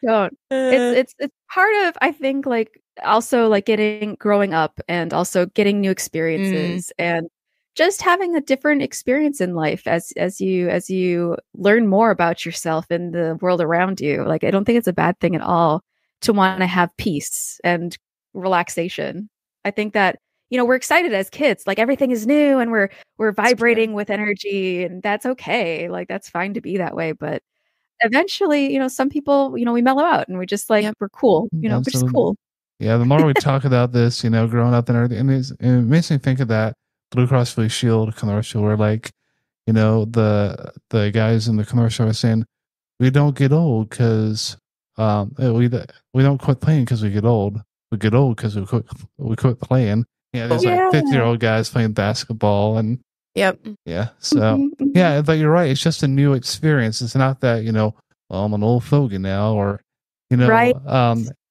C: don't. It's part of, I think, like also like growing up and also getting new experiences and just having a different experience in life as you learn more about yourself and the world around you. Like, I don't think it's a bad thing at all to want to have peace and relaxation. I think that, we're excited as kids, like everything is new and we're vibrating with energy, and that's okay. Like, that's fine to be that way. But eventually, some people, we mellow out and we just like, we're cool, we're just cool.
A: Yeah. The more we talk about this, growing up and everything, and it makes me think of that Blue Cross Blue Shield commercial where, like, the guys in the commercial are saying, we don't get old because we don't quit playing because we get old. We get old because we quit playing. Yeah, there's like 50-year-old guys playing basketball and yeah. So yeah, but you're right. It's just a new experience. It's not that, well, I'm an old fogey now, or
C: right.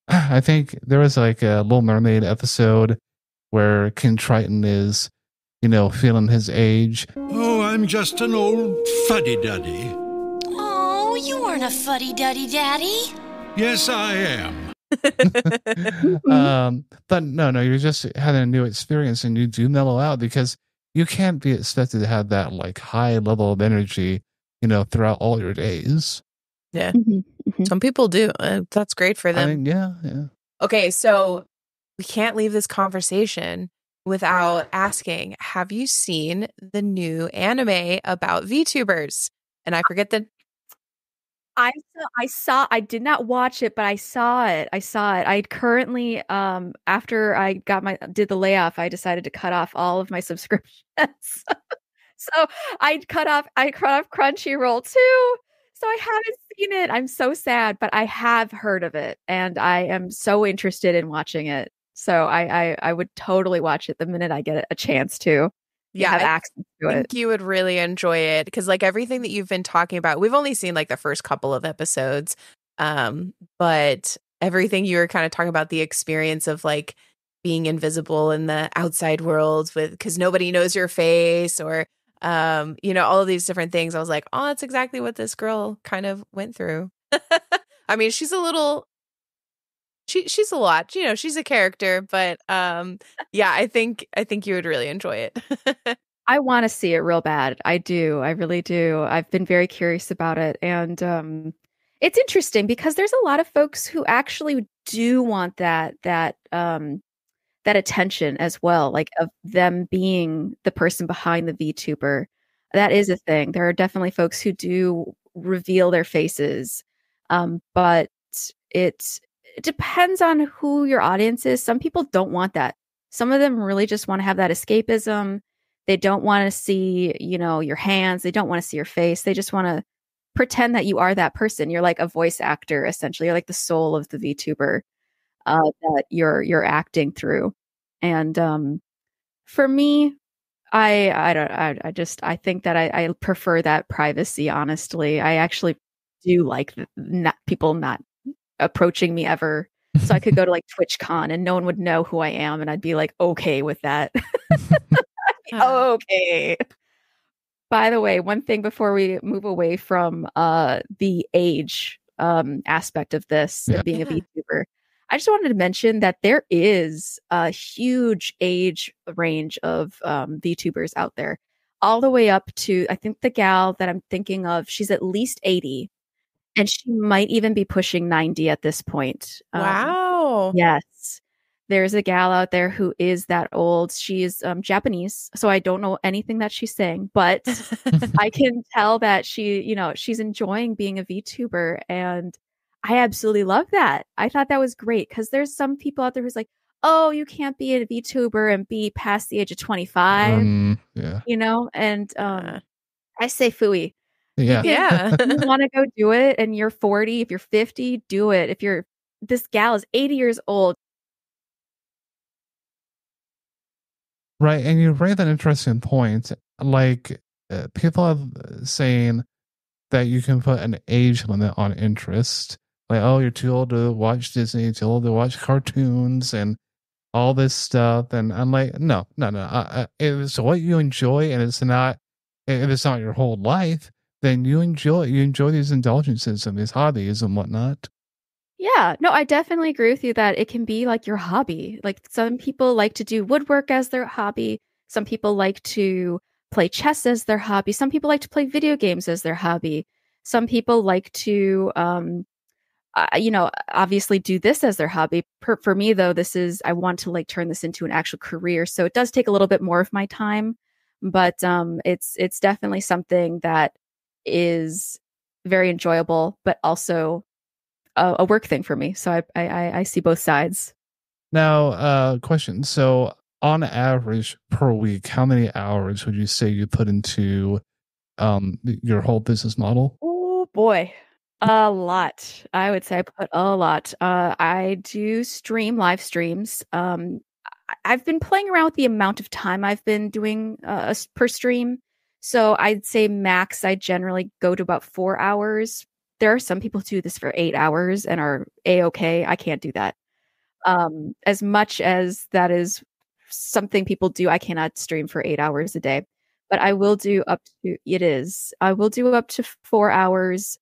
A: I think there was like a Little Mermaid episode where King Triton is, feeling his age.
D: Oh, I'm just an old fuddy-duddy.
E: Oh, you aren't a fuddy-duddy, Daddy.
D: Yes, I am.
A: But no, you're just having a new experience and you do mellow out because you can't be expected to have that like high level of energy, throughout all your days.
B: Yeah. Some people do. That's great for them.
A: I mean, yeah.
B: Okay, so we can't leave this conversation without asking, have you seen the new anime about VTubers? And I forget the...
C: I did not watch it, but I saw it. I currently, after I did the layoff, I decided to cut off all of my subscriptions. So I cut off Crunchyroll too. So I haven't seen it. I'm so sad, but I have heard of it and I am so interested in watching it. So I would totally watch it the minute I get a chance to.
B: Yeah,
C: have access to it.
B: I think you would really enjoy it because like everything that you've been talking about, we've only seen like the first couple of episodes. But everything you were kind of talking about, the experience of like being invisible in the outside world because nobody knows your face or all of these different things. I was like, oh, that's exactly what this girl kind of went through. I mean, she's a lot, she's a character, but yeah, I think you would really enjoy it.
C: I want to see it real bad. I do. I really do. I've been very curious about it. And it's interesting because there's a lot of folks who actually do want that attention as well, like of them being the person behind the VTuber. That is a thing. There are definitely folks who do reveal their faces. But it depends on who your audience is. Some people don't want that. Some of them really just want to have that escapism. They don't want to see, your hands. They don't want to see your face. They just want to pretend that you are that person. You're like a voice actor, essentially. You're like the soul of the VTuber that you're acting through. And for me, I think that I prefer that privacy. Honestly, I actually do like people not approaching me ever. So I could go to like TwitchCon and no one would know who I am, and I'd be like okay with that. Okay. By the way, one thing before we move away from the age aspect of this, being a VTuber, I just wanted to mention that there is a huge age range of VTubers out there, all the way up to, I think the gal that I'm thinking of, she's at least 80, and she might even be pushing 90 at this point.
B: Wow.
C: Yes. There's a gal out there who is that old. She's Japanese, so I don't know anything that she's saying, but I can tell that she's enjoying being a VTuber, and I absolutely love that. I thought that was great because there's some people out there who's like, oh, you can't be a VTuber and be past the age of 25, and I say phooey.
B: Yeah.
C: If you want to go do it and you're 40, if you're 50, do it. This gal is 80 years old.
A: Right, and you raise an interesting point. Like, people are saying that you can put an age limit on interest. Like, oh, you're too old to watch Disney, you're too old to watch cartoons, and all this stuff. And I'm like, no. If it's what you enjoy, and if it's not your whole life, then you enjoy these indulgences and these hobbies and whatnot.
C: Yeah, no, I definitely agree with you that it can be like your hobby. Like some people like to do woodwork as their hobby. Some people like to play chess as their hobby. Some people like to play video games as their hobby. Some people like to, obviously do this as their hobby. For me, though, I want to like turn this into an actual career. So it does take a little bit more of my time, but it's definitely something that is very enjoyable, but also a work thing for me. So I see both sides.
A: Now, question. So on average per week, how many hours would you say you put into your whole business model?
C: Oh boy, a lot. I would say I put a lot. I do live streams. I've been playing around with the amount of time I've been doing per stream. So I'd say max, I generally go to about 4 hours there are some people who do this for 8 hours and are A-okay. I can't do that. As much as that is something people do, I cannot stream for 8 hours a day. But I will do up to, I will do up to 4 hours.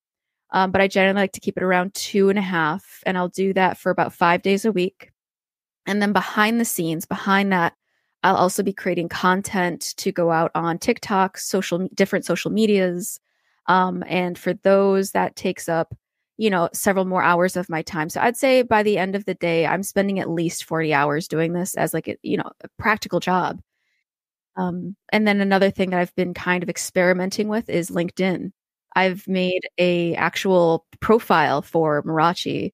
C: But I generally like to keep it around 2.5. And I'll do that for about 5 days a week. And then behind the scenes, behind that, I'll also be creating content to go out on TikTok, different social medias. And for those, that takes up, several more hours of my time. So I'd say by the end of the day, I'm spending at least 40 hours doing this as like a practical job. And then another thing that I've been kind of experimenting with is LinkedIn. I've made a actual profile for Mirachi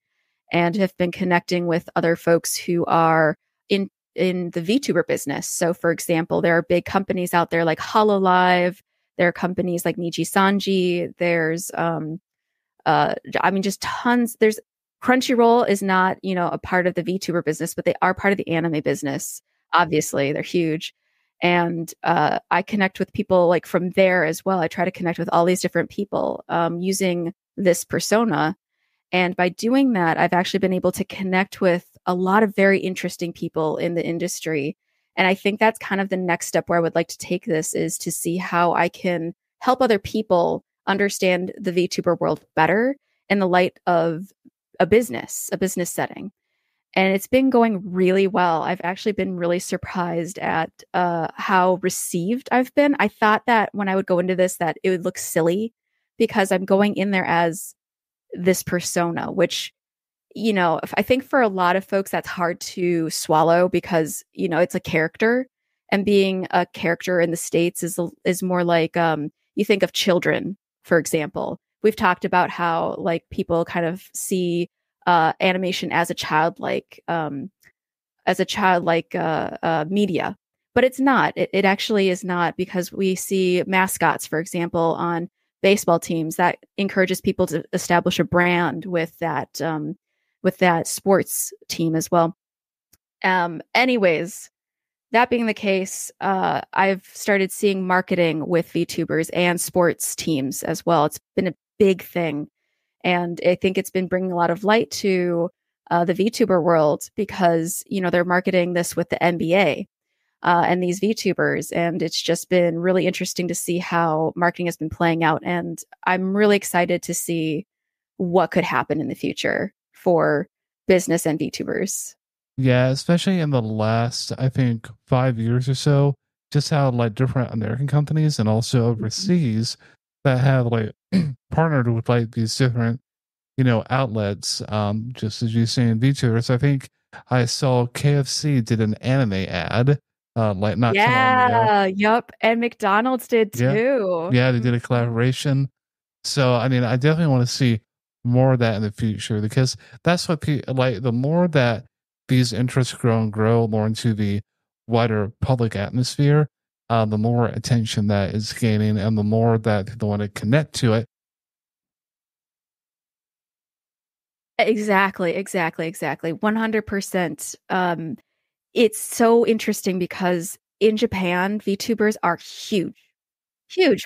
C: and have been connecting with other folks who are in the VTuber business. So for example, there are big companies out there like HoloLive. There are companies like Niji Sanji. There's, just tons. There's Crunchyroll is not, a part of the VTuber business, but they are part of the anime business. Obviously, they're huge. And I connect with people like from there as well. I try to connect with all these different people using this persona. And by doing that, I've actually been able to connect with a lot of very interesting people in the industry. And I think that's kind of the next step where I would like to take this, is to see how I can help other people understand the VTuber world better in the light of a business setting. And it's been going really well. I've actually been really surprised at how received I've been. I thought that when I would go into this, that it would look silly because I'm going in there as this persona, which, I think for a lot of folks, that's hard to swallow because, it's a character, and being a character in the States is more like, you think of children, for example. We've talked about how like people kind of see animation as a childlike media, but it's not. It actually is not, because we see mascots, for example, on baseball teams that encourages people to establish a brand with that sports team as well. Anyways, that being the case, I've started seeing marketing with VTubers and sports teams as well. It's been a big thing. And I think it's been bringing a lot of light to the VTuber world because, they're marketing this with the NBA and these VTubers. And it's just been really interesting to see how marketing has been playing out. And I'm really excited to see what could happen in the future for business and VTubers.
A: Yeah, especially in the last, I think, 5 years or so, just how like different American companies and also overseas that have like partnered with like these different, outlets, just as you say in VTubers. I think I saw KFC did an anime ad, like not too long ago.
C: Yep. And McDonald's did too.
A: Yeah, they did a collaboration. So, I mean, I definitely want to see more of that in the future because that's what people like. The more that these interests grow more into the wider public atmosphere, the more attention that is gaining and the more that people want to connect to it.
C: Exactly. 100%. It's so interesting because in Japan, VTubers are huge,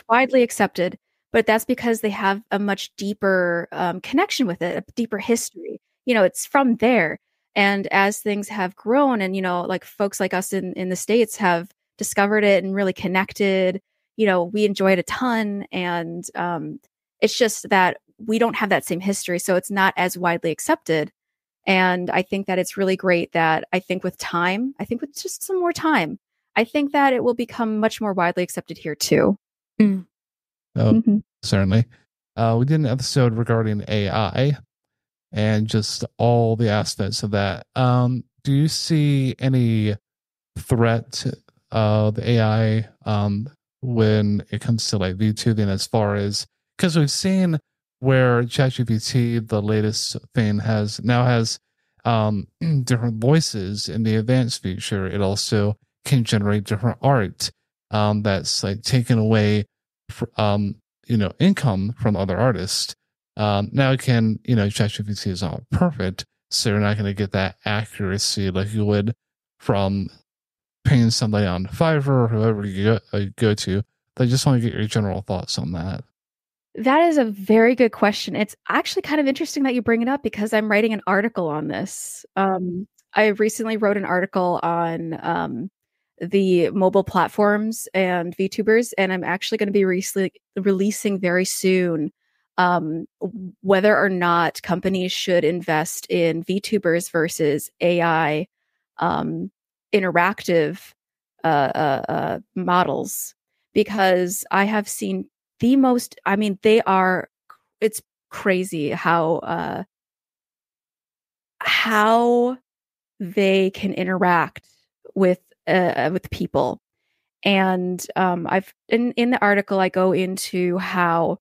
C: widely accepted, but that's because they have a much deeper connection with it, a deeper history. It's from there. And as things have grown and, like folks like us in the States have discovered it and really connected, we enjoy it a ton. And it's just that we don't have that same history. So it's not as widely accepted. And I think that it's really great that with just some more time, I think that it will become much more widely accepted here too.
A: Oh, certainly. We did an episode regarding AI and just all the aspects of that. Do you see any threat of AI when it comes to like VTubing, as far as, because we've seen where ChatGPT, the latest thing, has different voices in the advanced feature. It also can generate different art that's like taken away income from other artists. Now it can, ChatGPT is not perfect, so you're not going to get that accuracy like you would from paying somebody on Fiverr or whoever you go to. But I just want to get your general thoughts on that.
C: That is a very good question. It's actually kind of interesting that you bring it up because I'm writing an article on this. I recently wrote an article on the mobile platforms and VTubers, and I'm actually going to be releasing very soon whether or not companies should invest in VTubers versus AI interactive models, because I have seen the most, I mean, it's crazy how they can interact with people. And I've in the article I go into how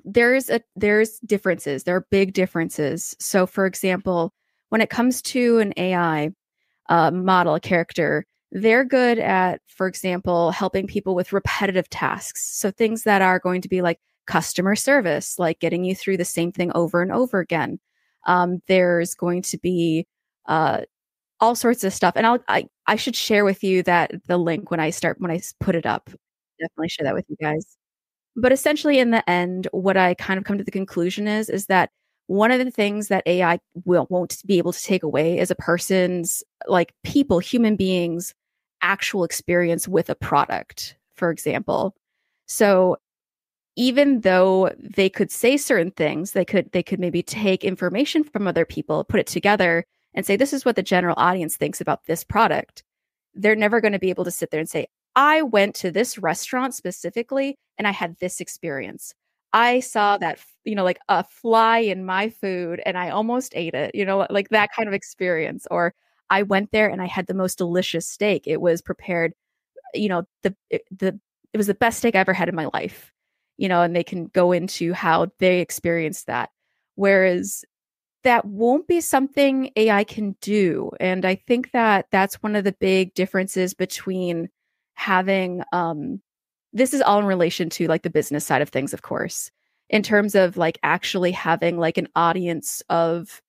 C: there's differences. There are big differences. So for example, when it comes to an AI model, a character, they're good at, for example, helping people with repetitive tasks. So things that are going to be like customer service, like getting you through the same thing over and over again. There's going to be all sorts of stuff. And I should share with you the link when I put it up. Definitely share that with you guys. But essentially, in the end, what I kind of come to the conclusion is that one of the things that AI won't be able to take away is a person's, like, human beings' actual experience with a product, for example. So even though they could say certain things, they could maybe take information from other people, put it together, and say, this is what the general audience thinks about this product. They're never going to be able to sit there and say, I went to this restaurant specifically and I had this experience. I saw that, like a fly in my food and I almost ate it, like that kind of experience. Or I went there and I had the most delicious steak. It was prepared, it was the best steak I ever had in my life, and they can go into how they experienced that. Whereas that won't be something AI can do. And I think that that's one of the big differences between having, this is all in relation to like the business side of things, of course, in terms of like actually having like an audience of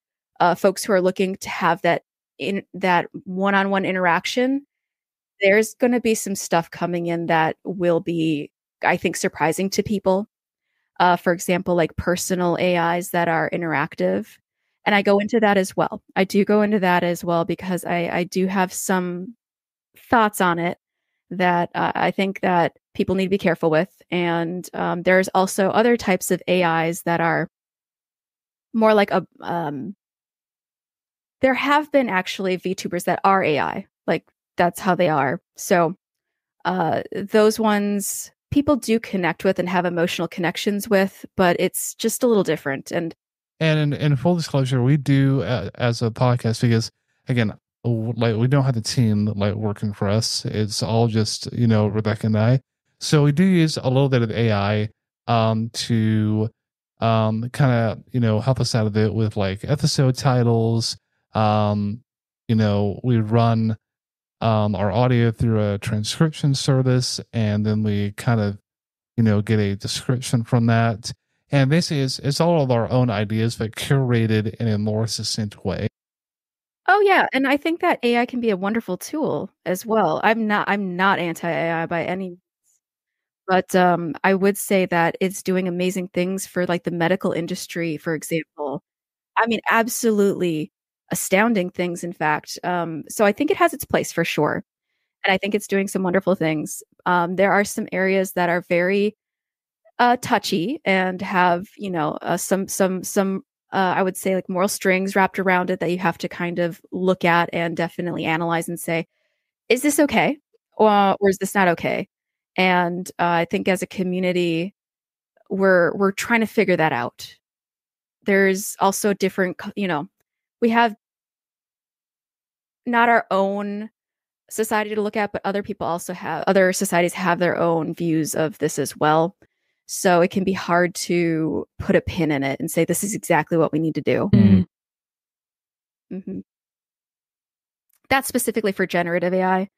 C: folks who are looking to have that one-on-one interaction. There's going to be some stuff coming in that will be, I think, surprising to people. For example, like personal AIs that are interactive. And I go into that as well. I do go into that as well because I do have some thoughts on it that I think that people need to be careful with. And there's also other types of AIs that are more like there have been actually VTubers that are AI, like that's how they are. So those ones people do connect with and have emotional connections with, but it's just a little different. And
A: in full disclosure, we do as a podcast, because again, like we don't have the team like working for us. It's all just, Rebecca and I. So we do use a little bit of AI to kind of, help us out of it with like episode titles. We run our audio through a transcription service, and then we kind of, get a description from that. And basically it's all of our own ideas, but curated in a more succinct way.
C: Oh yeah, and I think that AI can be a wonderful tool as well. I'm not anti-AI by any means, but I would say that it's doing amazing things for like the medical industry, for example. I mean, absolutely astounding things, in fact. So I think it has its place for sure. And I think it's doing some wonderful things. There are some areas that are very touchy and have, some I would say like moral strings wrapped around it that you have to kind of look at and definitely analyze and say, is this okay? Or is this not okay? And I think as a community, we're trying to figure that out. There's also different, we have not our own society to look at, but other societies have their own views of this as well. So it can be hard to put a pin in it and say, this is exactly what we need to do. Mm-hmm. That's specifically for generative AI.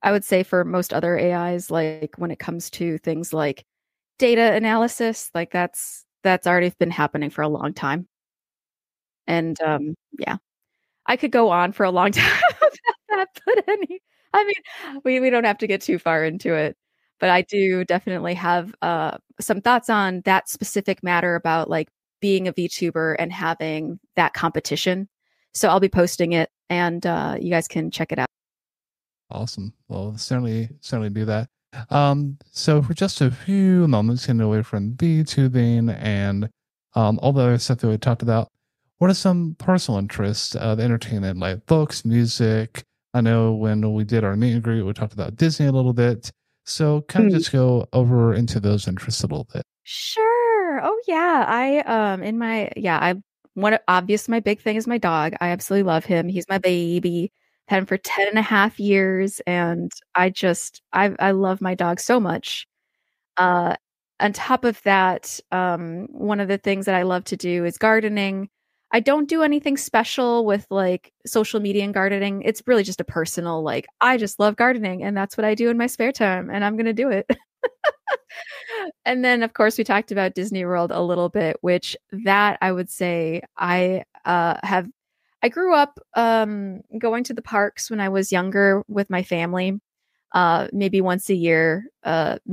C: I would say for most other AIs, like when it comes to things like data analysis, like that's already been happening for a long time. And yeah, I could go on for a long time about that, but we don't have to get too far into it. But I do definitely have some thoughts on that specific matter about like being a VTuber and having that competition. So I'll be posting it, and you guys can check it out.
A: Awesome. Well, certainly do that. So for just a few moments, getting away from VTubing and all the other stuff that we talked about, what are some personal interests of entertainment, like books, music? I know when we did our meet and greet, we talked about Disney a little bit. So kind of just go over into those interests a little bit.
C: Sure. Oh yeah. My big thing is my dog. I absolutely love him. He's my baby. Had him for 10 and a half years, and I love my dog so much. On top of that, one of the things that I love to do is gardening. I don't do anything special with like social media and gardening. It's really just a personal, like, I just love gardening, and that's what I do in my spare time, and I'm going to do it. And then, of course, we talked about Disney World a little bit, which that I would say I grew up going to the parks when I was younger with my family, maybe once a year, but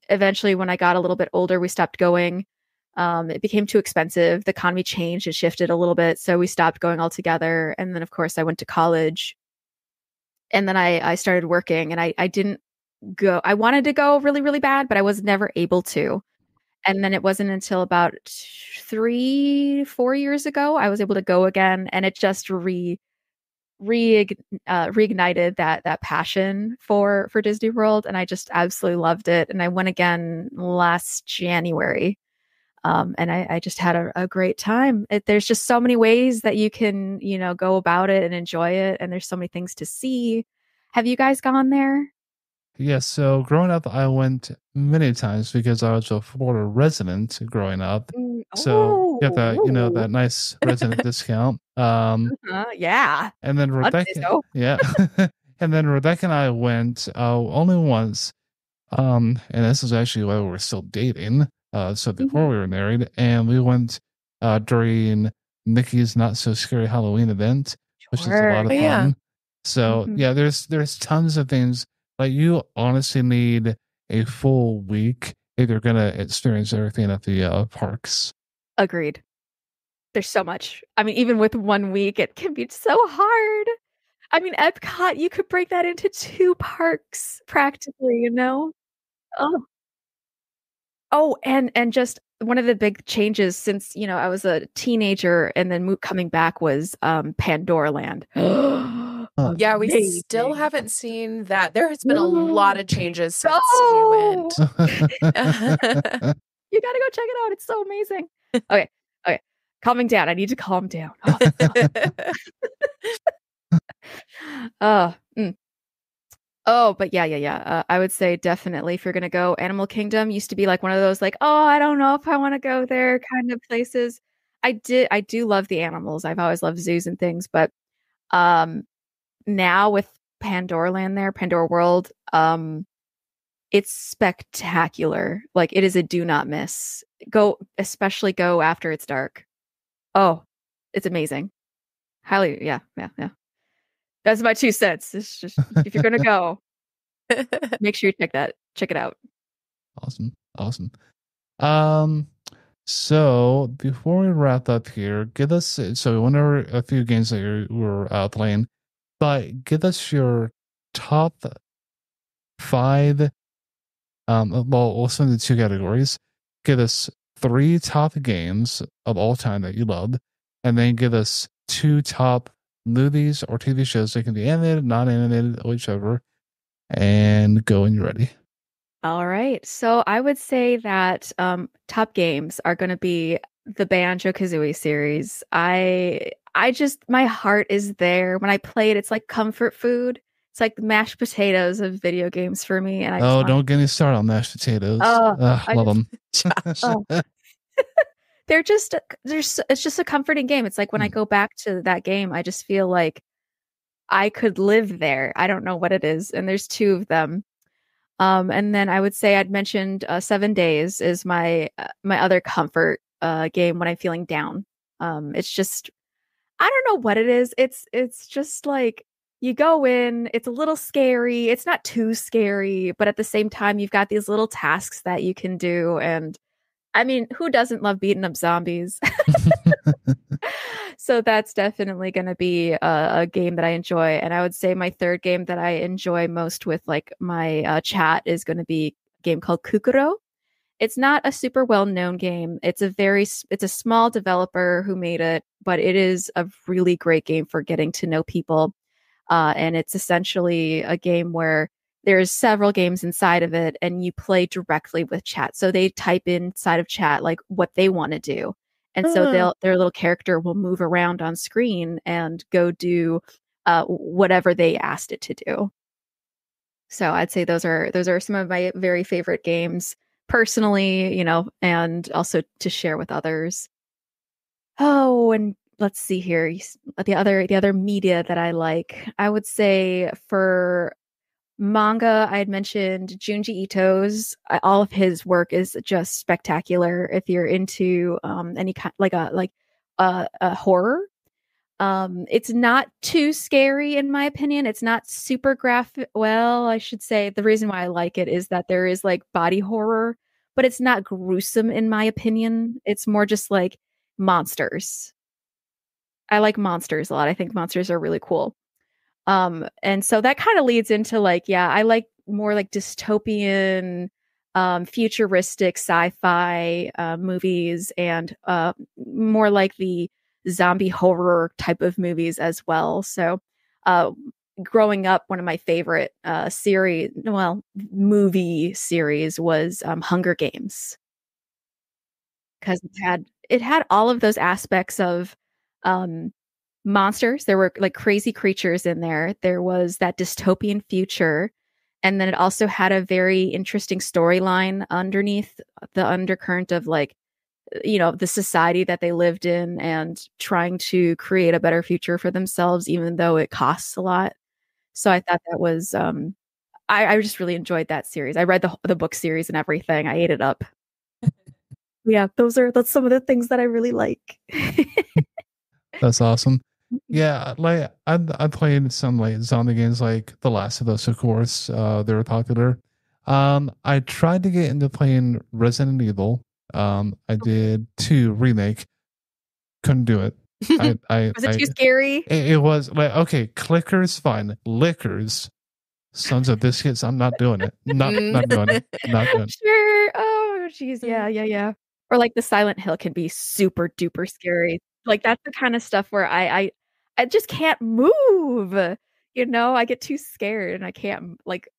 C: eventually when I got a little bit older, we stopped going. It became too expensive. The economy changed and shifted a little bit, so we stopped going altogether. And then, of course, I went to college, and then I started working, and I didn't go. I wanted to go really, really bad, but I was never able to. And then it wasn't until about 3-4 years ago I was able to go again, and it just reignited that passion for Disney World, and I just absolutely loved it. And I went again last January, and I just had a great time. There's just so many ways that you can go about it and enjoy it, and there's so many things to see. Have you guys gone there?
A: Yes, so growing up, I went many times because I was a Florida resident growing up. So you got that nice resident discount.
C: Yeah.
A: And then Rebecca, yeah, and then Rebecca and I went only once. And this is actually while we were still dating. So before we were married, and we went during Mickey's Not So Scary Halloween event, which is a lot of fun.
B: Yeah.
A: So yeah, there's tons of things. Like, you honestly need a full week if you're gonna experience everything at the parks.
C: Agreed. There's so much. I mean, even with 1 week, it can be so hard. I mean, Epcot, you could break that into 2 parks practically, Oh, and just one of the big changes since, I was a teenager and then coming back was Pandora Land.
B: Yeah, we still haven't seen that. There has been a lot of changes since we went.
C: You gotta go check it out. It's so amazing. Okay. Calming down. I need to calm down. But yeah. I would say definitely if you're gonna go, Animal Kingdom used to be like one of those like, oh, I don't know if I want to go there kind of places. I do love the animals. I've always loved zoos and things, but now with Pandora World, it's spectacular. Like, it is a do not miss. Especially go after it's dark. Oh, it's amazing. Highly, yeah. That's my 2 cents. It's just, if you're gonna go, make sure you check it out.
A: Awesome. So before we wrap up here, so we went over a few games that you were playing, but give us your top 5. We'll send it 2 categories. Give us 3 top games of all time that you loved, and then give us 2 top movies or TV shows. They can be animated, not animated, whichever. And go when you're ready.
C: All right. So I would say that top games are going to be the Banjo-Kazooie series. I just, my heart is there. When I play it, it's like comfort food. It's like mashed potatoes of video games for me. And
A: don't get me started on mashed potatoes. Love them.
C: It's just a comforting game. It's like when I go back to that game, I just feel like I could live there. I don't know what it is. And there's 2 of them. And then I would say I'd mentioned 7 Days is my other comfort game when I'm feeling down. It's just, I don't know what it is. It's just like you go in, it's a little scary. It's not too scary, but at the same time, you've got these little tasks that you can do. And I mean, who doesn't love beating up zombies? So that's definitely going to be a game that I enjoy. And I would say my third game that I enjoy most with like my chat is going to be a game called Kukuro. It's not a super well-known game. It's a small developer who made it, but it is a really great game for getting to know people. And it's essentially a game where there's several games inside of it and you play directly with chat. So they type inside of chat like what they want to do. And so their little character will move around on screen and go do whatever they asked it to do. So I'd say those are some of my very favorite games personally, you know, and also to share with others. Oh, and let's see here. The other media that I like, I would say for manga, I had mentioned Junji Ito's. All of his work is just spectacular. If you're into any kind like a horror, it's not too scary in my opinion. It's not super graphic. Well, I should say the reason why I like it is that there is like body horror, but it's not gruesome in my opinion. It's more just like monsters. I like monsters a lot. I think monsters are really cool. And so that kind of leads into like, yeah, I like more like dystopian, futuristic sci-fi movies and more like the zombie horror type of movies as well. So growing up, one of my favorite movie series was Hunger Games. Because it had all of those aspects of monsters. There were like crazy creatures in there. There was that dystopian future. And then it also had a very interesting storyline underneath the undercurrent of like, you know, the society that they lived in and trying to create a better future for themselves, even though it costs a lot. So I thought that was, I just really enjoyed that series. I read the book series and everything. I ate it up. Yeah, that's some of the things that I really like.
A: That's awesome. Yeah, like I played some like zombie games like The Last of Us, of course. They were popular. I tried to get into playing Resident Evil. I did 2 remake. Couldn't do it.
C: Was it too scary?
A: It was like, okay, clickers, fine. Lickers, sons of biscuits. I'm not doing it. Not doing it. Not doing it.
C: Sure. Oh, jeez. Yeah. Or like the Silent Hill can be super duper scary. Like that's the kind of stuff where I just can't move. You know, I get too scared and I can't like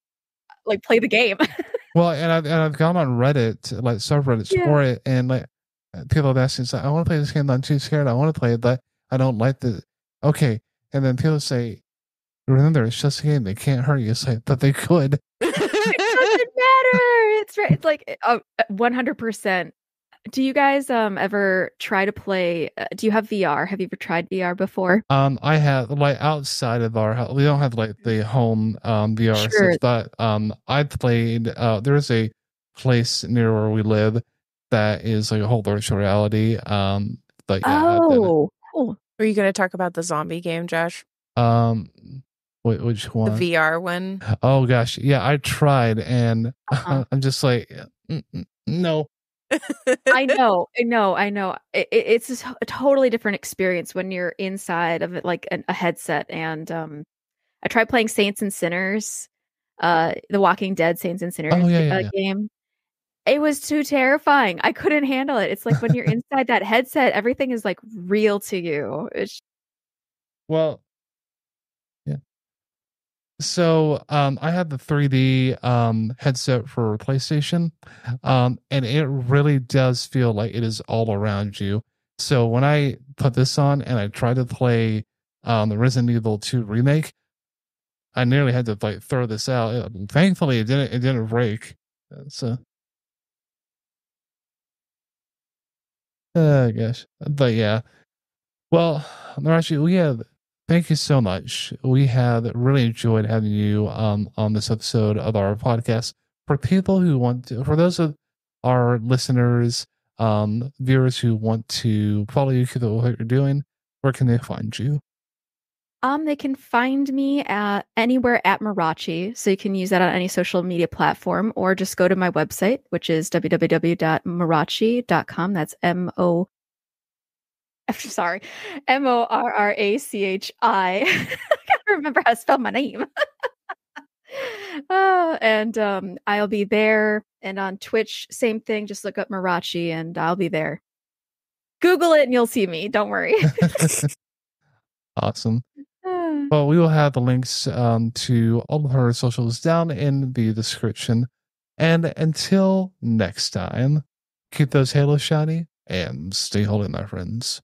C: play the game.
A: Well, and I've gone on Reddit, like subreddits for it, and like people have asked me, like, I want to play this game, but I'm too scared. I want to play it, but I don't like the. Okay, and then people say, remember, it's just a game. They can't hurt you. It's like, but they could.
C: It doesn't matter. It's right. It's like 100%. Do you guys ever try to play? Do you have VR? Have you ever tried VR before?
A: I have like outside of our house. We don't have like the home VR stuff, but I played. There's a place near where we live that is like a whole virtual reality. But yeah,
C: cool.
B: Are you going to talk about the zombie game, Josh?
A: Which one? The
B: VR one.
A: Oh gosh, yeah, I tried, and I'm just like, no.
C: I know. It's a totally different experience when you're inside of it, like a headset. And I tried playing Saints and Sinners, the Walking Dead Saints and Sinners game. It was too terrifying. I couldn't handle it. It's like when you're inside that headset, everything is like real to you.
A: Well, yeah. So I had the 3D headset for PlayStation, and it really does feel like it is all around you. So when I put this on and I tried to play the Resident Evil 2 remake, I nearly had to like throw this out. Thankfully, it didn't break. So, gosh, but yeah. Well, Mirachi, thank you so much. We have really enjoyed having you on this episode of our podcast. For people who for those of our listeners, viewers who want to follow you through what you're doing, where can they find you?
C: They can find me at anywhere at Mirachi. So you can use that on any social media platform or just go to my website, which is www.morrachi.com. That's sorry, Morrachi. I can't remember how to spell my name. And I'll be there. And on Twitch, same thing. Just look up Mirachi and I'll be there. Google it and you'll see me. Don't worry.
A: Awesome. Well, we will have the links to all of her socials down in the description. And until next time, keep those halos shiny and stay holy, my friends.